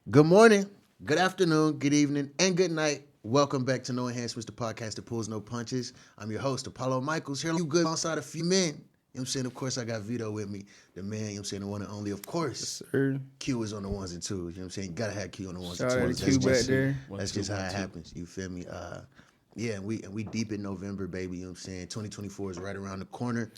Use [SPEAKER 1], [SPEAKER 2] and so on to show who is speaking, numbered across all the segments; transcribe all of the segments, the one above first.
[SPEAKER 1] Good morning, good afternoon, good evening, and good night. Welcome back to No Enhancements, the podcast that pulls no punches. I'm your host, Apollo Michaels, here you good alongside a few men. You know what I'm saying? Of course, I got Vito with me, the man, you know what I'm saying, the one and only. Of course,
[SPEAKER 2] Sir.
[SPEAKER 1] Q is on the ones and twos. You know what I'm saying? You gotta have Q on the ones
[SPEAKER 2] Shout
[SPEAKER 1] and
[SPEAKER 2] out to
[SPEAKER 1] twos.
[SPEAKER 2] Q back there.
[SPEAKER 1] That's just how it happens. You feel me? Yeah, and we deep in November, baby. You know what I'm saying? 2024 is right around the corner.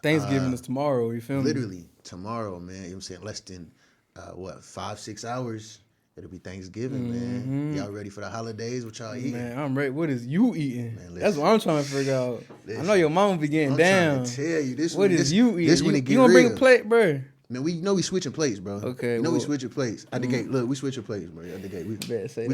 [SPEAKER 2] Thanksgiving is tomorrow, you feel me?
[SPEAKER 1] Literally tomorrow, man. You know what I'm saying? Less than 5-6 hours. It'll be Thanksgiving, man. Y'all ready for the holidays? What y'all eating?
[SPEAKER 2] Man, I'm ready. What is you eating?
[SPEAKER 1] Man,
[SPEAKER 2] That's what I'm trying to figure out. I know your mama be getting down.
[SPEAKER 1] I'm trying to tell you this.
[SPEAKER 2] What is you eating?
[SPEAKER 1] This when it get
[SPEAKER 2] you gonna
[SPEAKER 1] real.
[SPEAKER 2] bring a plate, bro?
[SPEAKER 1] Man, we switching plates, bro.
[SPEAKER 2] Okay,
[SPEAKER 1] we switching plates. At the gate, look, we switching plates, bro. At the gate, we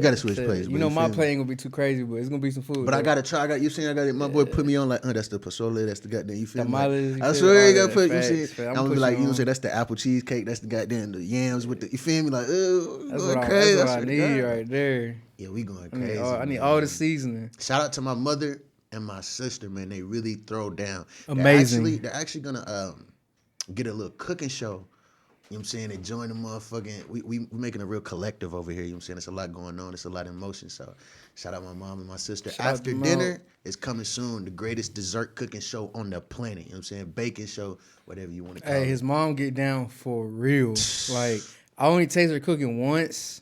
[SPEAKER 1] gotta switch plates.
[SPEAKER 2] You know my plate ain't gonna be too crazy, but it's gonna be some food.
[SPEAKER 1] But
[SPEAKER 2] though.
[SPEAKER 1] I gotta try. I got it. My boy put me on like, that's the pozole, that's the goddamn. You feel me?
[SPEAKER 2] Tamales,
[SPEAKER 1] I swear you gotta put.
[SPEAKER 2] facts,
[SPEAKER 1] You see, I'm gonna be like, you know, say that's the apple cheesecake. That's the goddamn the yams with the. You feel me? Like,
[SPEAKER 2] That's
[SPEAKER 1] crazy.
[SPEAKER 2] what I need right there.
[SPEAKER 1] Yeah, we going crazy.
[SPEAKER 2] I need all the seasoning.
[SPEAKER 1] Shout out to my mother and my sister, man. They really throw down.
[SPEAKER 2] Amazing.
[SPEAKER 1] They're actually gonna get a little cooking show. You know what I'm saying? They join the motherfucking. We making a real collective over here. You know what I'm saying? There's a lot going on. There's a lot in motion. So shout out my mom and my sister. After dinner is coming soon. The greatest dessert cooking show on the planet. You know what I'm saying? Baking show, whatever you want to call it.
[SPEAKER 2] Hey, his mom get down for real. Like, I only tasted her cooking once,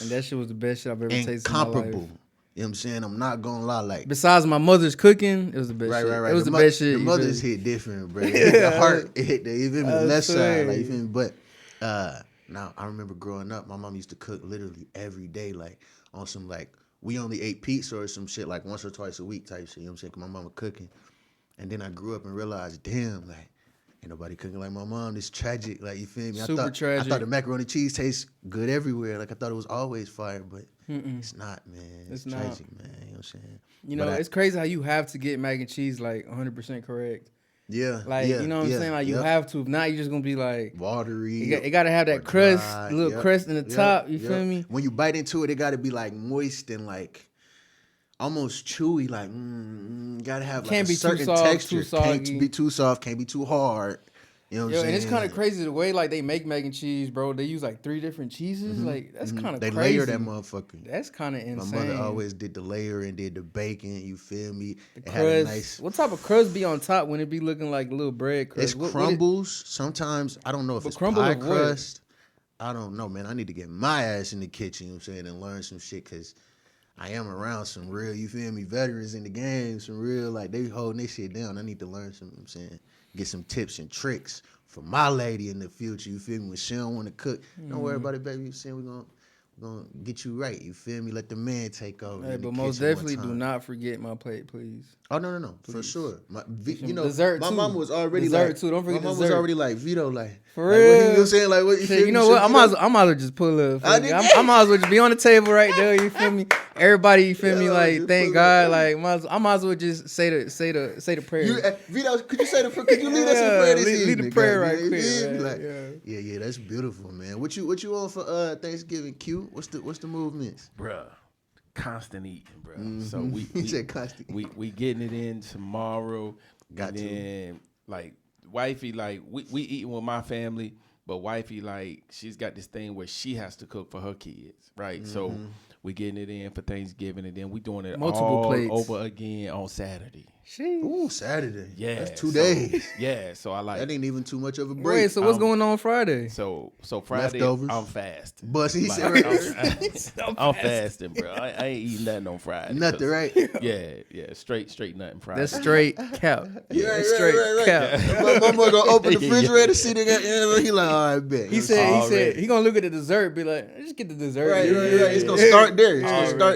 [SPEAKER 2] and that shit was the best shit I've ever tasted in my life.
[SPEAKER 1] Incomparable. You know what I'm saying? I'm not gonna lie. Like,
[SPEAKER 2] besides my mother's cooking, it was the best shit.
[SPEAKER 1] Right.
[SPEAKER 2] It was the best shit.
[SPEAKER 1] The mothers hit different, bro. It hit the heart. It hit the, you feel me, the left side. Like, you feel me? But now I remember growing up, my mom used to cook literally every day, like on some like we only ate pizza or some shit like once or twice a week type shit. You know what I'm saying? 'Cause my mama cooking, and then I grew up and realized, damn, like ain't nobody cooking like my mom. It's tragic. Like, you feel me?
[SPEAKER 2] Super tragic.
[SPEAKER 1] I thought the macaroni cheese tastes good everywhere. Like I thought it was always fire, but it's not, man. It's tragic, man. You know what I'm saying?
[SPEAKER 2] You know, it's crazy how you have to get mac and cheese like 100% correct.
[SPEAKER 1] Yeah.
[SPEAKER 2] Like, you know what I'm saying? Like, you have to. If not, you're just going to be like...
[SPEAKER 1] watery.
[SPEAKER 2] It got to have that crust,
[SPEAKER 1] dry.
[SPEAKER 2] little crust in the top. You feel me?
[SPEAKER 1] When you bite into it, it got to be like moist and like almost chewy. Like, got to have like
[SPEAKER 2] Can't
[SPEAKER 1] a
[SPEAKER 2] be
[SPEAKER 1] certain
[SPEAKER 2] too soft,
[SPEAKER 1] texture.
[SPEAKER 2] too soggy.
[SPEAKER 1] Can't be too soft. Can't be too hard. You know what I'm saying?
[SPEAKER 2] And it's kind of crazy the way like they make mac and cheese, bro. They use like 3 different cheeses. Like, that's kind of crazy.
[SPEAKER 1] They layer that motherfucker.
[SPEAKER 2] That's kind of insane.
[SPEAKER 1] My mother always did the layer and did the bacon. You feel me?
[SPEAKER 2] The
[SPEAKER 1] It had a
[SPEAKER 2] crust.
[SPEAKER 1] nice.
[SPEAKER 2] What type of crust be on top when it be looking like a little bread crust?
[SPEAKER 1] It's crumbles. Sometimes I don't know if it's
[SPEAKER 2] crumble
[SPEAKER 1] pie
[SPEAKER 2] of what?
[SPEAKER 1] crust. I don't know, man. I need to get my ass in the kitchen. You know what I'm saying, and learn some shit because I am around some real, you feel me, veterans in the game. Some real like they holding their shit down. I need to learn some. You know what I'm saying, get some tips and tricks for my lady in the future. You feel me? When she don't want to cook, don't worry about it, baby. You saying we're gonna get you right. You feel me? Let the man take over.
[SPEAKER 2] Hey, but most definitely do not forget my plate, please.
[SPEAKER 1] Oh no, for sure. You know,
[SPEAKER 2] dessert
[SPEAKER 1] my
[SPEAKER 2] too.
[SPEAKER 1] mom was already
[SPEAKER 2] Dessert
[SPEAKER 1] like,
[SPEAKER 2] too. Don't forget
[SPEAKER 1] my mom
[SPEAKER 2] dessert.
[SPEAKER 1] was already like Vito, like
[SPEAKER 2] For
[SPEAKER 1] like,
[SPEAKER 2] real.
[SPEAKER 1] What, you know what I'm saying? Like, what you feel
[SPEAKER 2] You
[SPEAKER 1] me?
[SPEAKER 2] know what? I might as well just pull up. I might as well just be on the table right there. You feel me? Everybody, you feel me? Like, thank God. Like, I might as well just say the prayer.
[SPEAKER 1] Vito, could you say the prayer? Could you lead us in prayer this evening?
[SPEAKER 2] Lead the prayer right
[SPEAKER 1] quick.
[SPEAKER 2] quick.
[SPEAKER 1] Yeah, that's beautiful, man. What you on for Thanksgiving, Q? What's the movements?
[SPEAKER 3] Bruh, constant eating, bruh.
[SPEAKER 1] Mm-hmm.
[SPEAKER 3] So we
[SPEAKER 1] said constant.
[SPEAKER 3] We getting it in tomorrow.
[SPEAKER 1] Got
[SPEAKER 3] and
[SPEAKER 1] to.
[SPEAKER 3] then like wifey, like we eating with my family, but wifey, like she's got this thing where she has to cook for her kids, right? So we getting it in for Thanksgiving, and then we doing it
[SPEAKER 2] Multiple
[SPEAKER 3] all
[SPEAKER 2] plates.
[SPEAKER 3] over again on Saturday.
[SPEAKER 1] Ooh, Saturday.
[SPEAKER 3] Yeah,
[SPEAKER 1] that's 2 days.
[SPEAKER 3] Yeah, so I like
[SPEAKER 1] That ain't even too much of a break.
[SPEAKER 2] Wait, so what's going on Friday?
[SPEAKER 3] So Friday
[SPEAKER 1] Leftovers.
[SPEAKER 3] I'm fasting.
[SPEAKER 1] But he said
[SPEAKER 3] I'm fasting, bro. I ain't eating nothing on Friday.
[SPEAKER 1] nothing, right?
[SPEAKER 3] Yeah, straight nothing Friday.
[SPEAKER 2] That's straight cap.
[SPEAKER 1] Yeah,
[SPEAKER 2] straight cap.
[SPEAKER 1] My boy gonna open the refrigerator, see the guy. He like, all right, bet.
[SPEAKER 2] He said he gonna look at the dessert, be like, just get the dessert.
[SPEAKER 1] Right. It's gonna start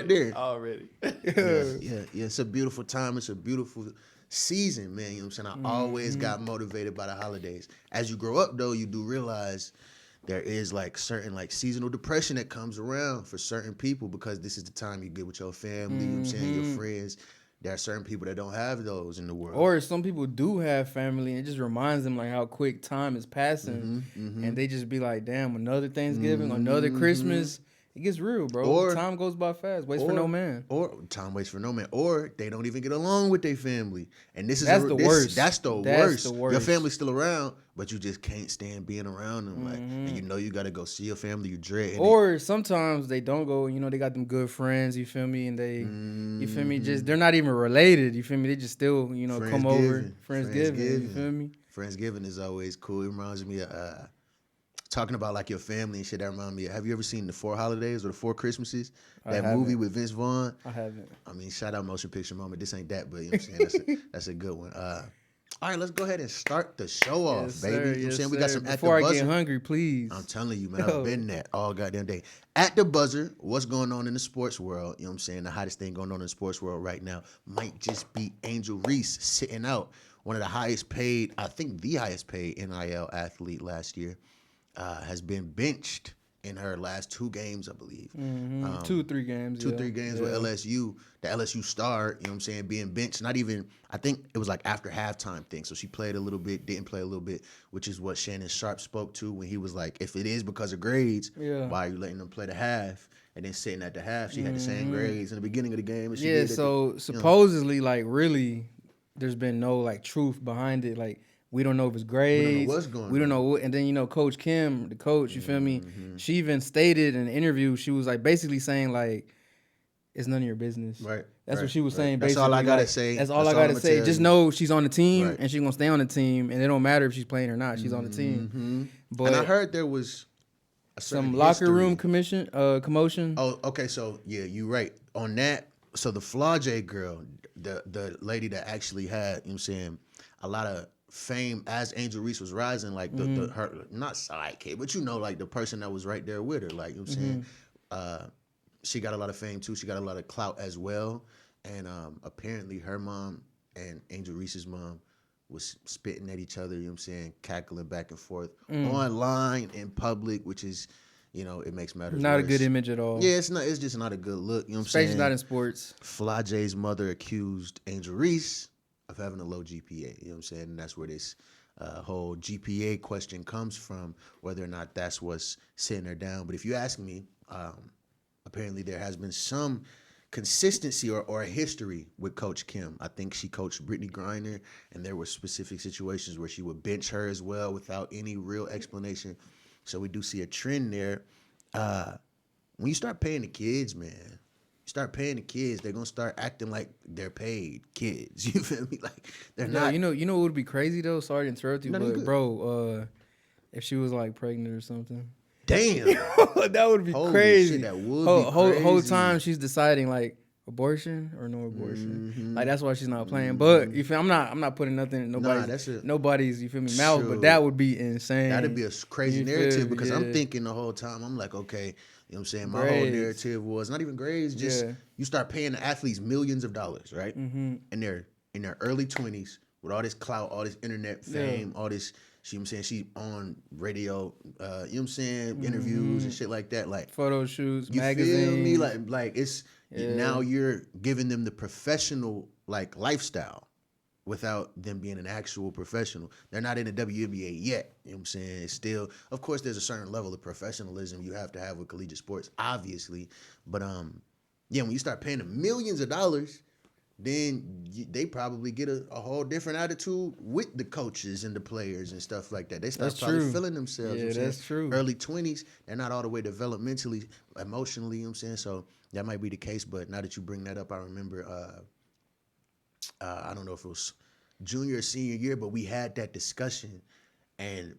[SPEAKER 1] there.
[SPEAKER 3] Already.
[SPEAKER 1] Yeah. It's a beautiful time. It's a beautiful season, man. You know what I'm saying? I always got motivated by the holidays. As you grow up, though, you do realize there is like certain like seasonal depression that comes around for certain people because this is the time you get with your family. You know what I'm saying? Your friends. There are certain people that don't have those in the world.
[SPEAKER 2] Or some people do have family, and it just reminds them like how quick time is passing, and they just be like, "Damn, another Thanksgiving, another Christmas." It gets real, bro.
[SPEAKER 1] Or
[SPEAKER 2] time goes by fast. Waits for no man.
[SPEAKER 1] Or time waits for no man. Or they don't even get along with their family. And this is
[SPEAKER 2] That's the worst.
[SPEAKER 1] That's the
[SPEAKER 2] That's
[SPEAKER 1] worst.
[SPEAKER 2] the worst.
[SPEAKER 1] Your family's still around, but you just can't stand being around them. Like, and you know you got to go see your family, you dread.
[SPEAKER 2] Or sometimes they don't go, you know, they got them good friends, you feel me? And they, you feel me? Just, they're not even related, you feel me? They just still, you know, come over. Friendsgiving, you feel me?
[SPEAKER 1] Friendsgiving is always cool. It reminds me of talking about like your family and shit. That reminds me of, have you ever seen The Four Holidays or The Four Christmases? That movie with Vince Vaughn?
[SPEAKER 2] I haven't.
[SPEAKER 1] I mean, shout out Motion Picture Moment. This ain't that, but you know what I'm saying? That's a good one. All right, let's go ahead and start the show off,
[SPEAKER 2] Yes,
[SPEAKER 1] baby.
[SPEAKER 2] sir,
[SPEAKER 1] You know what I'm saying? We got some At the
[SPEAKER 2] Before I
[SPEAKER 1] Buzzer.
[SPEAKER 2] get hungry, please.
[SPEAKER 1] I'm telling you, man, I've been that all goddamn day. At the Buzzer, what's going on in the sports world? You know what I'm saying? The hottest thing going on in the sports world right now might just be Angel Reese sitting out. One of the highest paid, I think the highest paid NIL athlete last year, has been benched in her last 2 games, I believe.
[SPEAKER 2] 2 or 3 games.
[SPEAKER 1] 2 or 3 games with LSU. The LSU star, you know what I'm saying, being benched. Not even, I think it was like after halftime thing. So she played a little bit, didn't play a little bit, which is what Shannon Sharp spoke to when he was like, if it is because of grades, why are you letting them play the half? And then sitting at the half, she had the same grades in the beginning of the game. And
[SPEAKER 2] so supposedly, like, really, there's been no, like, truth behind it. Like, we don't know if it's grades.
[SPEAKER 1] We don't know what's going on.
[SPEAKER 2] We don't know what. And then, you know, Coach Kim, the coach, you feel me? She even stated in an interview, she was, like, basically saying, like, it's none of your business.
[SPEAKER 1] Right.
[SPEAKER 2] That's what she was saying,
[SPEAKER 1] That's
[SPEAKER 2] basically.
[SPEAKER 1] all I got to
[SPEAKER 2] like,
[SPEAKER 1] say.
[SPEAKER 2] That's all I got to say. Just know she's on the team,
[SPEAKER 1] Right.
[SPEAKER 2] and she's going to stay on the team, and it don't matter if she's playing or not. She's on the team. But
[SPEAKER 1] and I heard there was
[SPEAKER 2] some locker room commotion.
[SPEAKER 1] Oh, okay. So, yeah, you're right. On that, so the Flau'jae girl, the lady that actually had, you know what I'm saying, a lot of fame as Angel Reese was rising, like her, not sidekick, but you know, like the person that was right there with her, like, you know what I'm saying? She got a lot of fame too. She got a lot of clout as well. And apparently her mom and Angel Reese's mom was spitting at each other, you know what I'm saying, cackling back and forth online in public, which is, you know, it makes matters
[SPEAKER 2] Not
[SPEAKER 1] worse.
[SPEAKER 2] a good image at all.
[SPEAKER 1] Yeah, it's just not a good look, you know what I'm saying?
[SPEAKER 2] Especially not in sports.
[SPEAKER 1] Flau'jae's mother accused Angel Reese of having a low GPA, you know what I'm saying? And that's where this whole GPA question comes from, whether or not that's what's sitting her down. But if you ask me, apparently there has been some consistency or a history with Coach Kim. I think she coached Brittany Griner, and there were specific situations where she would bench her as well without any real explanation. So we do see a trend there. When you start paying the kids, man, they're going to start acting like they're paid kids. You feel me? Like, they're not.
[SPEAKER 2] You know what would be crazy, though? Sorry to interrupt you, but, bro, if she was, like, pregnant or something.
[SPEAKER 1] Damn.
[SPEAKER 2] That would be
[SPEAKER 1] Holy
[SPEAKER 2] crazy.
[SPEAKER 1] Shit, that would be crazy.
[SPEAKER 2] Whole time she's deciding, like, abortion or no abortion. Like, that's why she's not playing. But you feel I'm not putting nothing in nobody's, you feel me, mouth, but that would be insane.
[SPEAKER 1] That'd be a crazy narrative because I'm thinking the whole time, I'm like, okay, you know what I'm saying? My whole narrative was not even grades, just you start paying the athletes millions of dollars, right? And they're in their early 20s with all this clout, all this internet fame, all this, you know what I'm saying? She's on radio, you know what I'm saying? Interviews and shit like that. Like
[SPEAKER 2] photo shoots,
[SPEAKER 1] you
[SPEAKER 2] magazines.
[SPEAKER 1] feel me? Like it's now you're giving them the professional like lifestyle without them being an actual professional. They're not in the WNBA yet. You know what I'm saying? It's still, of course, there's a certain level of professionalism you have to have with collegiate sports, obviously. But yeah, when you start paying them millions of dollars, then they probably get a whole different attitude with the coaches and the players and stuff like that. They start feeling themselves.
[SPEAKER 2] Yeah, that's true.
[SPEAKER 1] Early 20s, they're not all the way developmentally, emotionally, you know what I'm saying? So that might be the case. But now that you bring that up, I remember, I don't know if it was junior or senior year, but we had that discussion and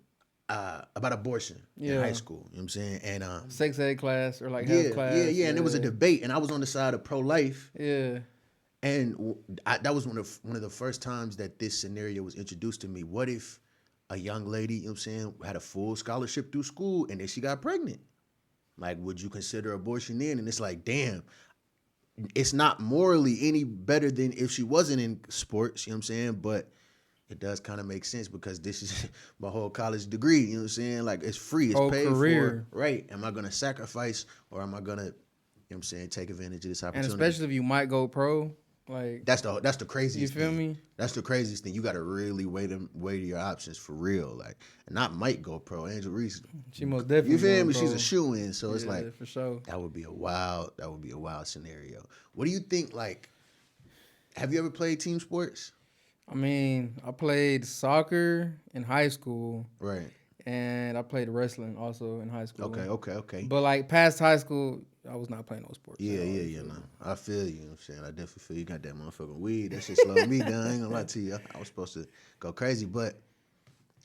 [SPEAKER 1] about abortion in high school. You know what I'm saying? And
[SPEAKER 2] sex ed class or like health class.
[SPEAKER 1] Yeah. And it was a debate, and I was on the side of pro-life.
[SPEAKER 2] Yeah.
[SPEAKER 1] And that was one of the first times that this scenario was introduced to me. What if a young lady, you know what I'm saying, had a full scholarship through school and then she got pregnant? Like, would you consider abortion then? And it's like, damn, it's not morally any better than if she wasn't in sports, you know what I'm saying? But it does kind of make sense because this is my whole college degree, you know what I'm saying? Like, it's free, it's paid for. Right. Am I going to sacrifice or am I going to, you know what I'm saying, take advantage of this opportunity?
[SPEAKER 2] And especially if you might go pro. Like
[SPEAKER 1] that's the craziest.
[SPEAKER 2] You feel
[SPEAKER 1] thing.
[SPEAKER 2] me?
[SPEAKER 1] That's the craziest thing. You got to really weigh your options for real. Like, and not might go pro. Angel Reese,
[SPEAKER 2] she most definitely.
[SPEAKER 1] You feel me? She's a shoe-in. So it's like
[SPEAKER 2] for sure.
[SPEAKER 1] That would be a wild scenario. What do you think? Like, have you ever played team sports?
[SPEAKER 2] I mean, I played soccer in high school.
[SPEAKER 1] Right.
[SPEAKER 2] And I played wrestling also in high school.
[SPEAKER 1] Okay.
[SPEAKER 2] But like past high school, I was not playing no sports.
[SPEAKER 1] Yeah. No, I feel you. You know what I'm saying, I definitely feel you got that motherfucking weed. That shit slowed me down. I ain't gonna lie to you. I was supposed to go crazy, but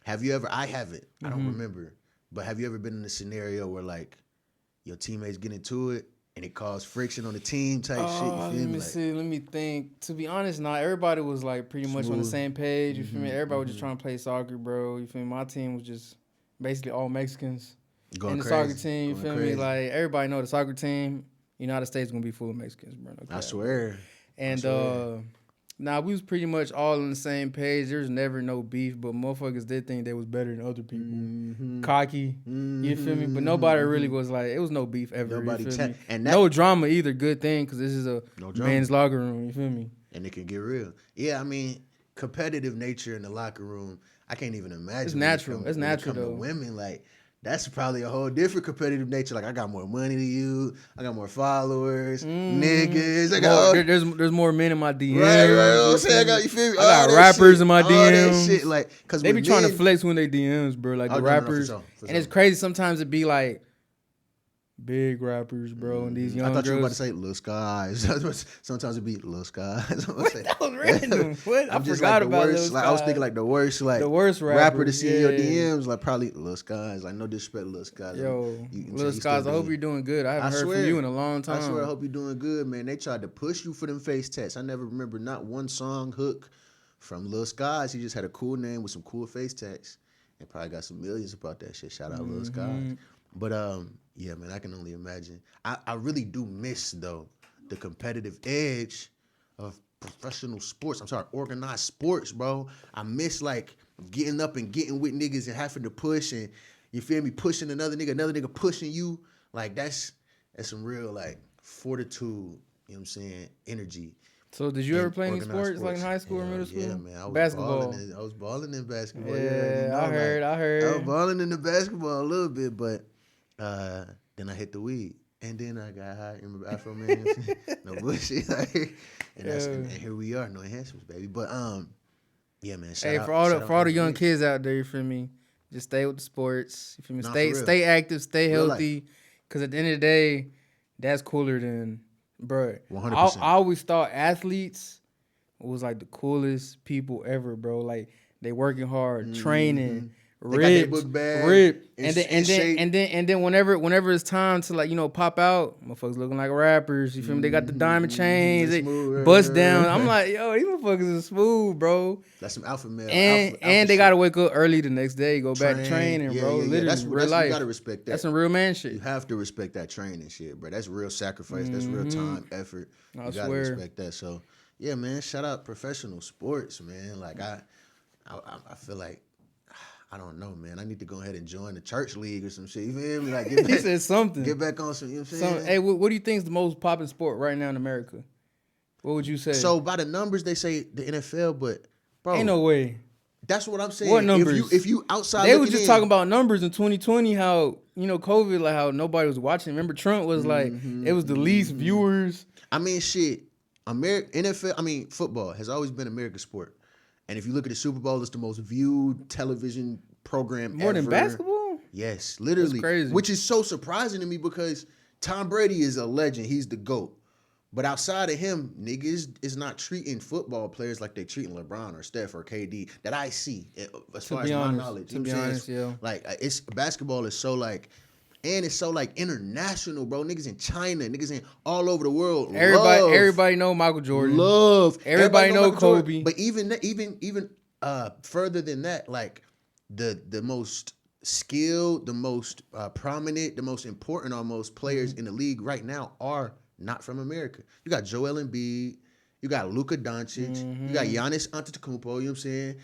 [SPEAKER 1] have you ever? I haven't. I don't remember. But have you ever been in a scenario where like your teammates get into it and it caused friction on the team type shit? You feel
[SPEAKER 2] Let me see. Let me think. To be honest, not everybody was like pretty much on the same page. You feel me? Everybody was just trying to play soccer, bro. You feel me? My team was just basically all Mexicans in the soccer team. You feel me? Like everybody know the soccer team. United States gonna be full of Mexicans, bro. No
[SPEAKER 1] I swear.
[SPEAKER 2] And we was pretty much all on the same page. There's never no beef, but motherfuckers did think they was better than other people. Cocky, you feel me? But nobody really was like, it was no beef ever.
[SPEAKER 1] Nobody
[SPEAKER 2] you feel me?
[SPEAKER 1] and
[SPEAKER 2] no drama either. Good thing, because this is a men's locker room. You feel me?
[SPEAKER 1] And it can get real. Yeah, I mean, competitive nature in the locker room. I can't even imagine.
[SPEAKER 2] It's natural. It's natural though.
[SPEAKER 1] Women, like, that's probably a whole different competitive nature. Like, I got more money than you. I got more followers, niggas. I got
[SPEAKER 2] there's more men in my DMs.
[SPEAKER 1] Right. You know what I'm saying? You feel me?
[SPEAKER 2] I got rappers
[SPEAKER 1] shit,
[SPEAKER 2] in my DMs.
[SPEAKER 1] That shit, like, cause
[SPEAKER 2] they be trying to flex when they DMs, bro. Like the rappers,
[SPEAKER 1] for sure.
[SPEAKER 2] And it's crazy. Sometimes it be like big rappers, bro, and these young girls.
[SPEAKER 1] I thought you were about to say Lil Skies. Sometimes it be Lil Skies.
[SPEAKER 2] That was random. What? I forgot about Lil Skies.
[SPEAKER 1] I was thinking like the worst rapper to see in your DMs, like probably Lil Skies. Like no disrespect, Lil Skies.
[SPEAKER 2] Yo, Lil Skies, I hope you're doing good. I haven't heard from you in a long time.
[SPEAKER 1] I swear, I hope you're doing good, man. They tried to push you for them face tats. I never remember not one song hook from Lil Skies. He just had a cool name with some cool face tats, and probably got some millions about that shit. Shout out Lil Skies. But yeah, man, I can only imagine. I really do miss though the competitive edge of professional sports. I'm sorry, organized sports, bro. I miss like getting up and getting with niggas and having to push, and you feel me, pushing another nigga pushing you. Like that's some real like fortitude, you know what I'm saying, energy.
[SPEAKER 2] So did you ever play any sports like in high school or middle school?
[SPEAKER 1] Yeah, man. I was
[SPEAKER 2] basketball.
[SPEAKER 1] I was balling in basketball.
[SPEAKER 2] Yeah, I heard.
[SPEAKER 1] I was balling in the basketball a little bit, but then I hit the weed. And then I got high. Remember Afro Man? No bullshit. And here we are. No enhancements, baby. But yeah, man.
[SPEAKER 2] For all the young kids out there, you feel me? Just stay with the sports. You feel me? Stay active, stay healthy. Because at the end of the day, that's cooler than, bro.
[SPEAKER 1] 100%.
[SPEAKER 2] I always thought athletes was like the coolest people ever, bro. Like they working hard, training. Ripped, and then whenever it's time to like pop out, motherfuckers looking like rappers. You feel me? They got the diamond chains, they bust down. I'm like, yo, these motherfuckers is smooth, bro.
[SPEAKER 1] That's some alpha male.
[SPEAKER 2] And they gotta wake up early the next day, go back to training, bro. Literally,
[SPEAKER 1] that's
[SPEAKER 2] real life.
[SPEAKER 1] You gotta respect that.
[SPEAKER 2] That's some real man shit.
[SPEAKER 1] You have to respect that training shit, bro. That's real sacrifice. That's real time, effort. You gotta respect that. So yeah, man. Shout out professional sports, man. Like I feel like. I don't know, man. I need to go ahead and join the church league or some shit. You feel me? Like,
[SPEAKER 2] he said something.
[SPEAKER 1] Get back on some, you know what I'm saying?
[SPEAKER 2] Hey, what do you think is the most popular sport right now in America? What would you say?
[SPEAKER 1] So, by the numbers, they say the NFL, but, bro.
[SPEAKER 2] Ain't no way.
[SPEAKER 1] That's what I'm saying.
[SPEAKER 2] What numbers?
[SPEAKER 1] If you outside
[SPEAKER 2] they were just talking about numbers in 2020, how, COVID, like how nobody was watching. Remember, Trump was like, it was the least viewers.
[SPEAKER 1] I mean, shit. NFL, football has always been America's sport. And if you look at the Super Bowl, it's the most viewed television program
[SPEAKER 2] More
[SPEAKER 1] ever.
[SPEAKER 2] Than basketball?
[SPEAKER 1] Yes, literally.
[SPEAKER 2] That's crazy.
[SPEAKER 1] Which is so surprising to me because Tom Brady is a legend. He's the GOAT. But outside of him, niggas is not treating football players like they treating LeBron or Steph or KD that I see as far as my knowledge.
[SPEAKER 2] To be honest, yeah.
[SPEAKER 1] Like, basketball is so like... And it's so like international, bro. Niggas in China, niggas in all over the world.
[SPEAKER 2] Everybody know Michael Jordan. Everybody know Kobe.
[SPEAKER 1] Jordan. But even further than that, like the most skilled, the most prominent, the most important almost players in the league right now are not from America. You got Joel Embiid, you got Luka Doncic, you got Giannis Antetokounmpo. You know what I'm saying?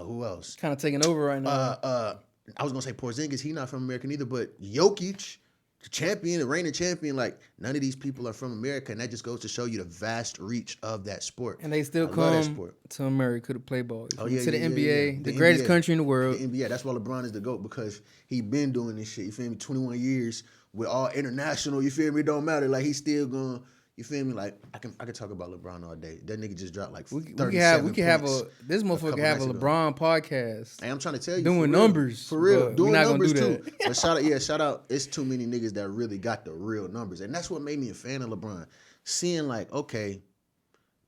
[SPEAKER 1] Who else?
[SPEAKER 2] Kind of taking over right now.
[SPEAKER 1] I was gonna say Porzingis, he not from America either, but Jokic, the champion, the reigning champion, like none of these people are from America, and that just goes to show you the vast reach of that sport.
[SPEAKER 2] And they still come to America to play ball. To the NBA,
[SPEAKER 1] yeah.
[SPEAKER 2] the greatest country in the world.
[SPEAKER 1] The NBA, that's why LeBron is the GOAT, because he been doing this shit, you feel me, 21 years with all international, you feel me, it don't matter, like he's still gonna, You feel me? Like I can talk about LeBron all day. That nigga just dropped like 37
[SPEAKER 2] we can have this motherfucker have a LeBron podcast.
[SPEAKER 1] Hey, I'm trying to tell you,
[SPEAKER 2] doing numbers
[SPEAKER 1] for real, doing numbers too.
[SPEAKER 2] That.
[SPEAKER 1] But shout out. It's too many niggas that really got the real numbers, and that's what made me a fan of LeBron. Seeing like, okay,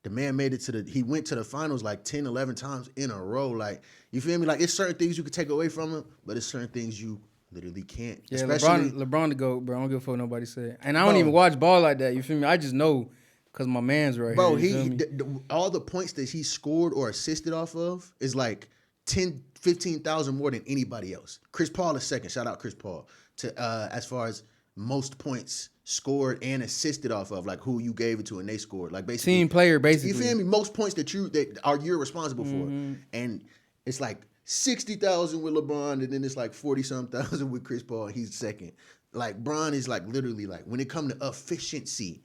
[SPEAKER 1] the man made it he went to the finals like 10, 11 times in a row. Like, you feel me? Like, it's certain things you can take away from him, but it's certain things you literally can't.
[SPEAKER 2] Yeah, LeBron the GOAT, bro. I don't give a fuck what nobody say. And I don't even watch ball like that. You feel me? I just know because my man's right here.
[SPEAKER 1] Bro, all the points that he scored or assisted off of is like 10, 15,000 more than anybody else. Chris Paul is second. Shout out Chris Paul to as far as most points scored and assisted off of, like who you gave it to and they scored. Like basically
[SPEAKER 2] team player, basically.
[SPEAKER 1] You feel me? Most points that you're responsible for, and it's like 60,000 with LeBron, and then it's like 40-something thousand with Chris Paul. He's second. Like, Bron is like literally like, when it comes to efficiency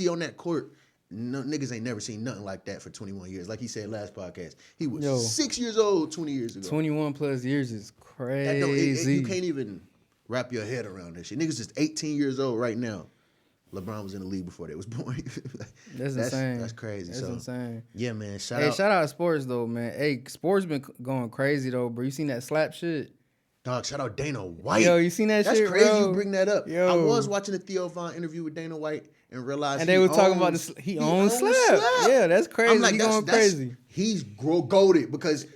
[SPEAKER 1] on that court, no, niggas ain't never seen nothing like that for 21 years. Like he said last podcast, he was 6 years old 20 years ago.
[SPEAKER 2] 21 plus years is crazy.
[SPEAKER 1] You can't even wrap your head around that shit. Niggas just 18 years old right now. LeBron was in the league before they was born.
[SPEAKER 2] That's insane.
[SPEAKER 1] That's crazy.
[SPEAKER 2] That's insane.
[SPEAKER 1] Yeah, man.
[SPEAKER 2] Shout out to sports though, man. Hey, sports been going crazy though, bro. You seen that slap shit?
[SPEAKER 1] Dog, shout out Dana White.
[SPEAKER 2] Yo, you seen that shit,
[SPEAKER 1] That's crazy
[SPEAKER 2] bro?
[SPEAKER 1] you bring that up.
[SPEAKER 2] Yo.
[SPEAKER 1] I was watching a Theo Von interview with Dana White and realized
[SPEAKER 2] they were talking about he owns slap. Yeah, that's crazy. I'm like, he's going crazy.
[SPEAKER 1] He's goated because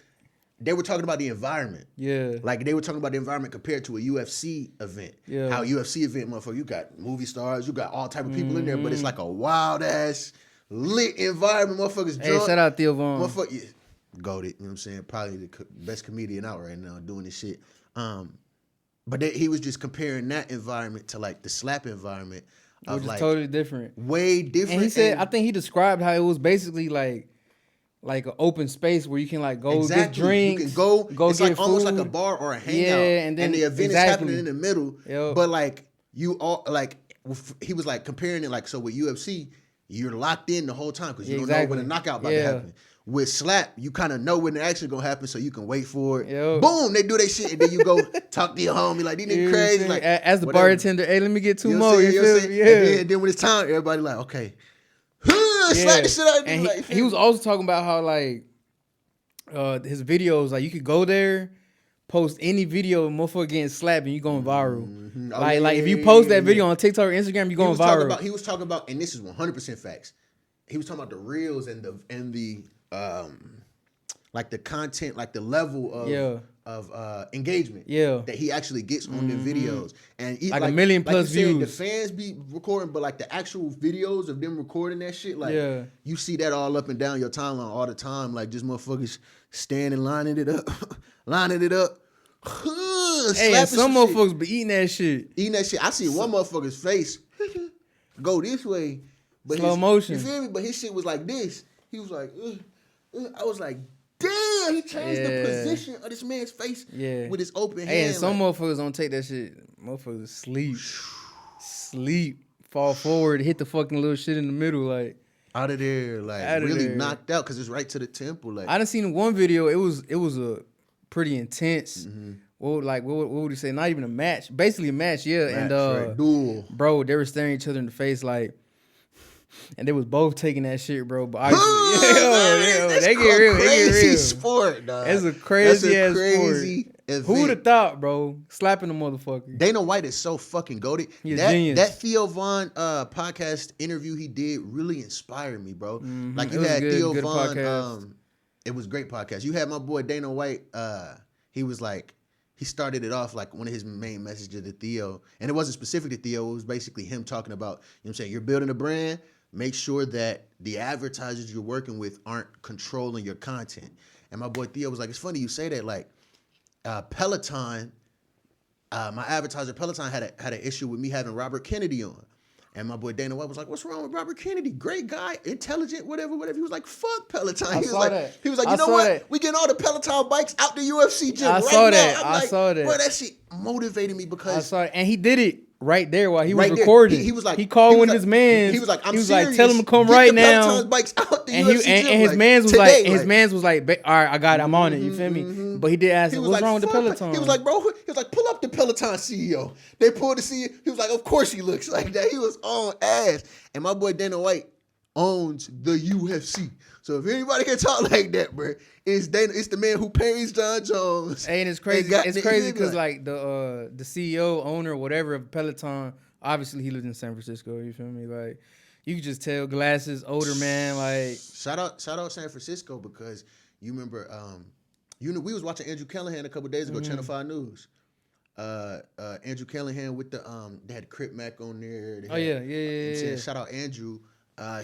[SPEAKER 1] they were talking about the environment.
[SPEAKER 2] Yeah.
[SPEAKER 1] Like, they were talking about the environment compared to a UFC event.
[SPEAKER 2] Yeah.
[SPEAKER 1] How UFC event, motherfucker, you got movie stars, you got all type of people in there, but it's like a wild-ass, lit environment. Motherfuckers drunk.
[SPEAKER 2] Hey, shout out Theo Von.
[SPEAKER 1] Motherfucker, yeah, goated, you know what I'm saying? Probably the best comedian out right now doing this shit. But he was just comparing that environment to, like, the slap environment.
[SPEAKER 2] Which is totally different.
[SPEAKER 1] Way different.
[SPEAKER 2] And he said, I think he described how it was basically like an open space where you can like go get drinks.
[SPEAKER 1] You can go it's
[SPEAKER 2] get
[SPEAKER 1] like
[SPEAKER 2] food.
[SPEAKER 1] almost like a bar or a hangout.
[SPEAKER 2] Yeah, and the
[SPEAKER 1] event is happening in the middle.
[SPEAKER 2] Yep.
[SPEAKER 1] But like you all like he was like comparing it like, so with UFC, you're locked in the whole time because you don't know when a knockout about to happen. With slap, you kind of know when the action gonna happen, so you can wait for it.
[SPEAKER 2] Yep.
[SPEAKER 1] Boom, they do their shit, and then you go talk to your homie like, these niggas crazy. Like,
[SPEAKER 2] as the
[SPEAKER 1] whatever.
[SPEAKER 2] Bartender, hey, let me get two more. You feel me?
[SPEAKER 1] Yeah. And then when it's time, everybody like, okay, slap the shit out of
[SPEAKER 2] and
[SPEAKER 1] like,
[SPEAKER 2] he was also talking about how like his videos, like you could go there, post any video, motherfucker getting slapped, and you going viral.
[SPEAKER 1] Mm-hmm.
[SPEAKER 2] Like if you post that video on TikTok or Instagram, you going viral.
[SPEAKER 1] He was talking about, and this is 100% facts. He was talking about the reels and the like the content, like the level of engagement that he actually gets on the videos. And
[SPEAKER 2] like 1 million plus views.
[SPEAKER 1] The fans be recording, but like the actual videos of them recording that shit, like you see that all up and down your timeline all the time. Like just motherfuckers standing, lining it up.
[SPEAKER 2] Hey, and some motherfuckers be eating that shit.
[SPEAKER 1] I see one motherfucker's face go this way. But
[SPEAKER 2] slow motion.
[SPEAKER 1] You feel me? But his shit was like this. He was like, I was like, damn, he changed the position of this man's face with his open hand.
[SPEAKER 2] And some motherfuckers don't take that shit. Motherfuckers sleep, fall forward, hit the fucking little shit in the middle, like
[SPEAKER 1] out of there, like really knocked out because it's right to the temple. Like
[SPEAKER 2] I done seen one video. It was a pretty intense. Mm-hmm. What would you say? Not even a match. Basically a match, yeah.
[SPEAKER 1] Duel.
[SPEAKER 2] Bro, they were staring each other in the face like. And they was both taking that shit, bro. But obviously, they get real.
[SPEAKER 1] Crazy sport, dog.
[SPEAKER 2] It's a crazy ass
[SPEAKER 1] crazy
[SPEAKER 2] sport.
[SPEAKER 1] Event.
[SPEAKER 2] Who would have thought, bro? Slapping a motherfucker.
[SPEAKER 1] Dana White is so fucking goated.
[SPEAKER 2] He's a genius.
[SPEAKER 1] That Theo Von podcast interview he did really inspired me, bro. Mm-hmm. Like you had Theo Von. It was a great podcast. You had my boy Dana White. He was like. He started it off like one of his main messages to Theo. And it wasn't specific to Theo. It was basically him talking about, you know what I'm saying, you're building a brand. Make sure that the advertisers you're working with aren't controlling your content. And my boy Theo was like, it's funny you say that. Like Peloton, my advertiser Peloton had an issue with me having Robert Kennedy on. And my boy Dana White was like, what's wrong with Robert Kennedy? Great guy, intelligent, whatever. He was like, fuck Peloton. He was like, you know what? We getting all the Peloton bikes out the UFC gym right now.
[SPEAKER 2] I saw that.
[SPEAKER 1] Bro, that shit motivated me because
[SPEAKER 2] I saw it. And he did it right there while he was
[SPEAKER 1] Right there.
[SPEAKER 2] recording.
[SPEAKER 1] He was like,
[SPEAKER 2] he called one of his mans.
[SPEAKER 1] He was like, I'm serious.
[SPEAKER 2] Like, tell him to come
[SPEAKER 1] Get
[SPEAKER 2] right
[SPEAKER 1] the
[SPEAKER 2] now.
[SPEAKER 1] Peloton bikes out the
[SPEAKER 2] and
[SPEAKER 1] UFC
[SPEAKER 2] and
[SPEAKER 1] gym,
[SPEAKER 2] his mans was
[SPEAKER 1] today,
[SPEAKER 2] like, his mans was like, all right, I got it, I'm on it. You feel me? But he did ask him, what's wrong with the Peloton?
[SPEAKER 1] He was like, bro, he was like, pull up the Peloton CEO. They pulled the CEO. He was like, of course he looks like that. He was on ass. And my boy Dana White owns the UFC. So if anybody can talk like that, bro, it's the man who pays John Jones.
[SPEAKER 2] Hey, and it's crazy. It's crazy because like the CEO, owner, whatever of Peloton, obviously he lives in San Francisco. You feel me? Like you can just tell, glasses, older man. Like
[SPEAKER 1] shout out San Francisco, because you remember, we was watching Andrew Callahan a couple days ago, Channel 5 News. Andrew Callahan with they had Crip Mac on there. Yeah. Shout out Andrew.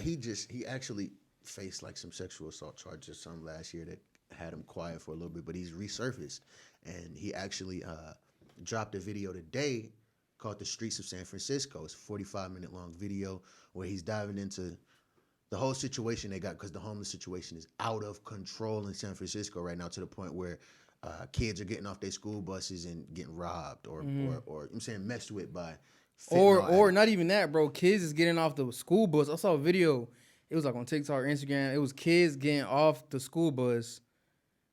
[SPEAKER 1] He actually faced like some sexual assault charges or something last year that had him quiet for a little bit, but he's resurfaced, and he actually dropped a video today called The Streets of San Francisco. It's a 45-minute long video where he's diving into the whole situation they got, because the homeless situation is out of control in San Francisco right now, to the point where kids are getting off their school buses and getting robbed or I'm saying messed with by
[SPEAKER 2] or not even that, bro. Kids is getting off the school bus. I saw a video. It was like on TikTok or Instagram. It was kids getting off the school bus.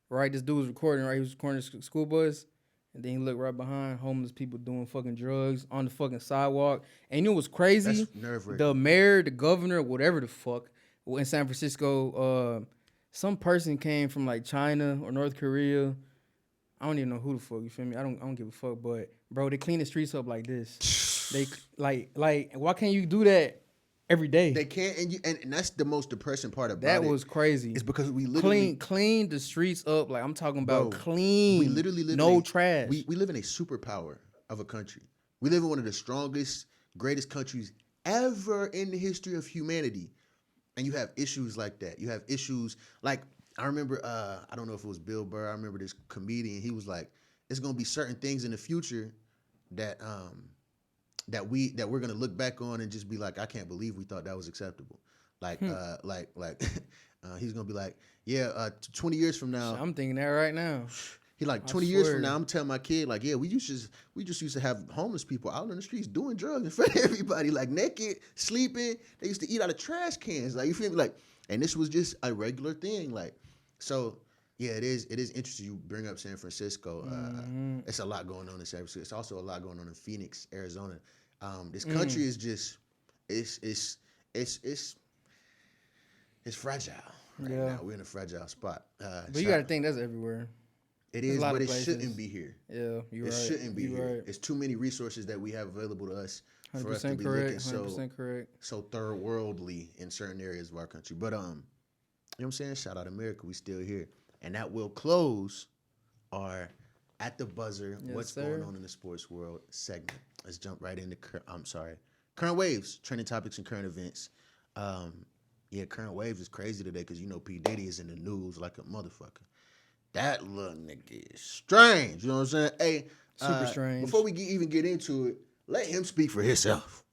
[SPEAKER 2] Right, this dude was recording. Right, he was recording the school bus, and then he looked right behind homeless people doing fucking drugs on the fucking sidewalk. And you know what's crazy?
[SPEAKER 1] That's nerve-wracking.
[SPEAKER 2] The mayor, the governor, whatever the fuck, in San Francisco, some person came from like China or North Korea. I don't even know who the fuck. You feel me? I don't give a fuck. But bro, they clean the streets up like this. They like why can't you do that every day?
[SPEAKER 1] They can't, and that's the most depressing part about it.
[SPEAKER 2] That was crazy.
[SPEAKER 1] It's because we literally
[SPEAKER 2] clean the streets up. Like I'm talking about,
[SPEAKER 1] bro,
[SPEAKER 2] clean.
[SPEAKER 1] We literally live
[SPEAKER 2] trash.
[SPEAKER 1] We live in a superpower of a country. We live in one of the strongest, greatest countries ever in the history of humanity. And you have issues like that. You have issues like, I remember, I don't know if it was Bill Burr. I remember this comedian. He was like, "There's gonna be certain things in the future that we're gonna look back on and just be like, I can't believe we thought that was acceptable." Like he's gonna be like, yeah, 20 years from now.
[SPEAKER 2] I'm thinking that right now.
[SPEAKER 1] He like 20 years from now, I'm telling my kid, like, yeah, we just used to have homeless people out in the streets doing drugs in front of everybody, like naked, sleeping. They used to eat out of trash cans, like, you feel me, like, and this was just a regular thing, like, so yeah, it is interesting you bring up San Francisco. It's a lot going on in San Francisco. It's also a lot going on in Phoenix, Arizona. This country is just it's fragile right now. We're in a fragile spot.
[SPEAKER 2] But you got to think that's everywhere.
[SPEAKER 1] It is, but it shouldn't be here.
[SPEAKER 2] Yeah, you're right.
[SPEAKER 1] It shouldn't be here.
[SPEAKER 2] Right.
[SPEAKER 1] It's too many resources that we have available to us for us to
[SPEAKER 2] 100%
[SPEAKER 1] be
[SPEAKER 2] correct.
[SPEAKER 1] looking
[SPEAKER 2] 100% correct.
[SPEAKER 1] so third worldly in certain areas of our country. But you know what I'm saying? Shout out America, we still here. And that will close our At the Buzzer, what's going on in the sports world segment. Let's jump right into current waves, trending topics and current events. Current waves is crazy today because you know P. Diddy is in the news like a motherfucker. That little nigga is strange. You know what I'm saying? Hey,
[SPEAKER 2] super strange.
[SPEAKER 1] Before we even get into it, let him speak for himself.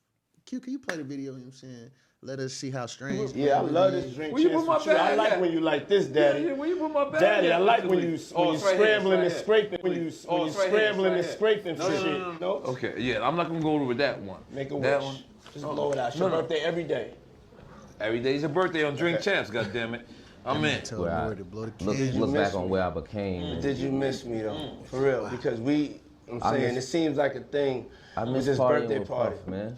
[SPEAKER 1] Q, can you play the video? You know what I'm saying? Let us see how strange.
[SPEAKER 4] Yeah, I love this drink. I like when you like this, Daddy.
[SPEAKER 3] Yeah, where you put my bag?
[SPEAKER 4] Daddy, I like when you scrambling and scraping. When you
[SPEAKER 3] scrambling
[SPEAKER 4] and scraping for shit. No?
[SPEAKER 5] Okay, yeah, I'm not gonna go with that one.
[SPEAKER 4] Make a
[SPEAKER 5] that
[SPEAKER 4] wish.
[SPEAKER 5] one.
[SPEAKER 4] Just blow it out. It's your birthday every day.
[SPEAKER 5] Every day's your birthday on Drink Champs, goddammit. I'm in.
[SPEAKER 1] Tell the boy to blow the candle.
[SPEAKER 6] Look back on where I became.
[SPEAKER 4] Did you miss me though? For real? Because it seems like a thing.
[SPEAKER 6] I miss
[SPEAKER 4] this
[SPEAKER 6] partying
[SPEAKER 4] birthday
[SPEAKER 6] with
[SPEAKER 4] party,
[SPEAKER 6] Puff, man.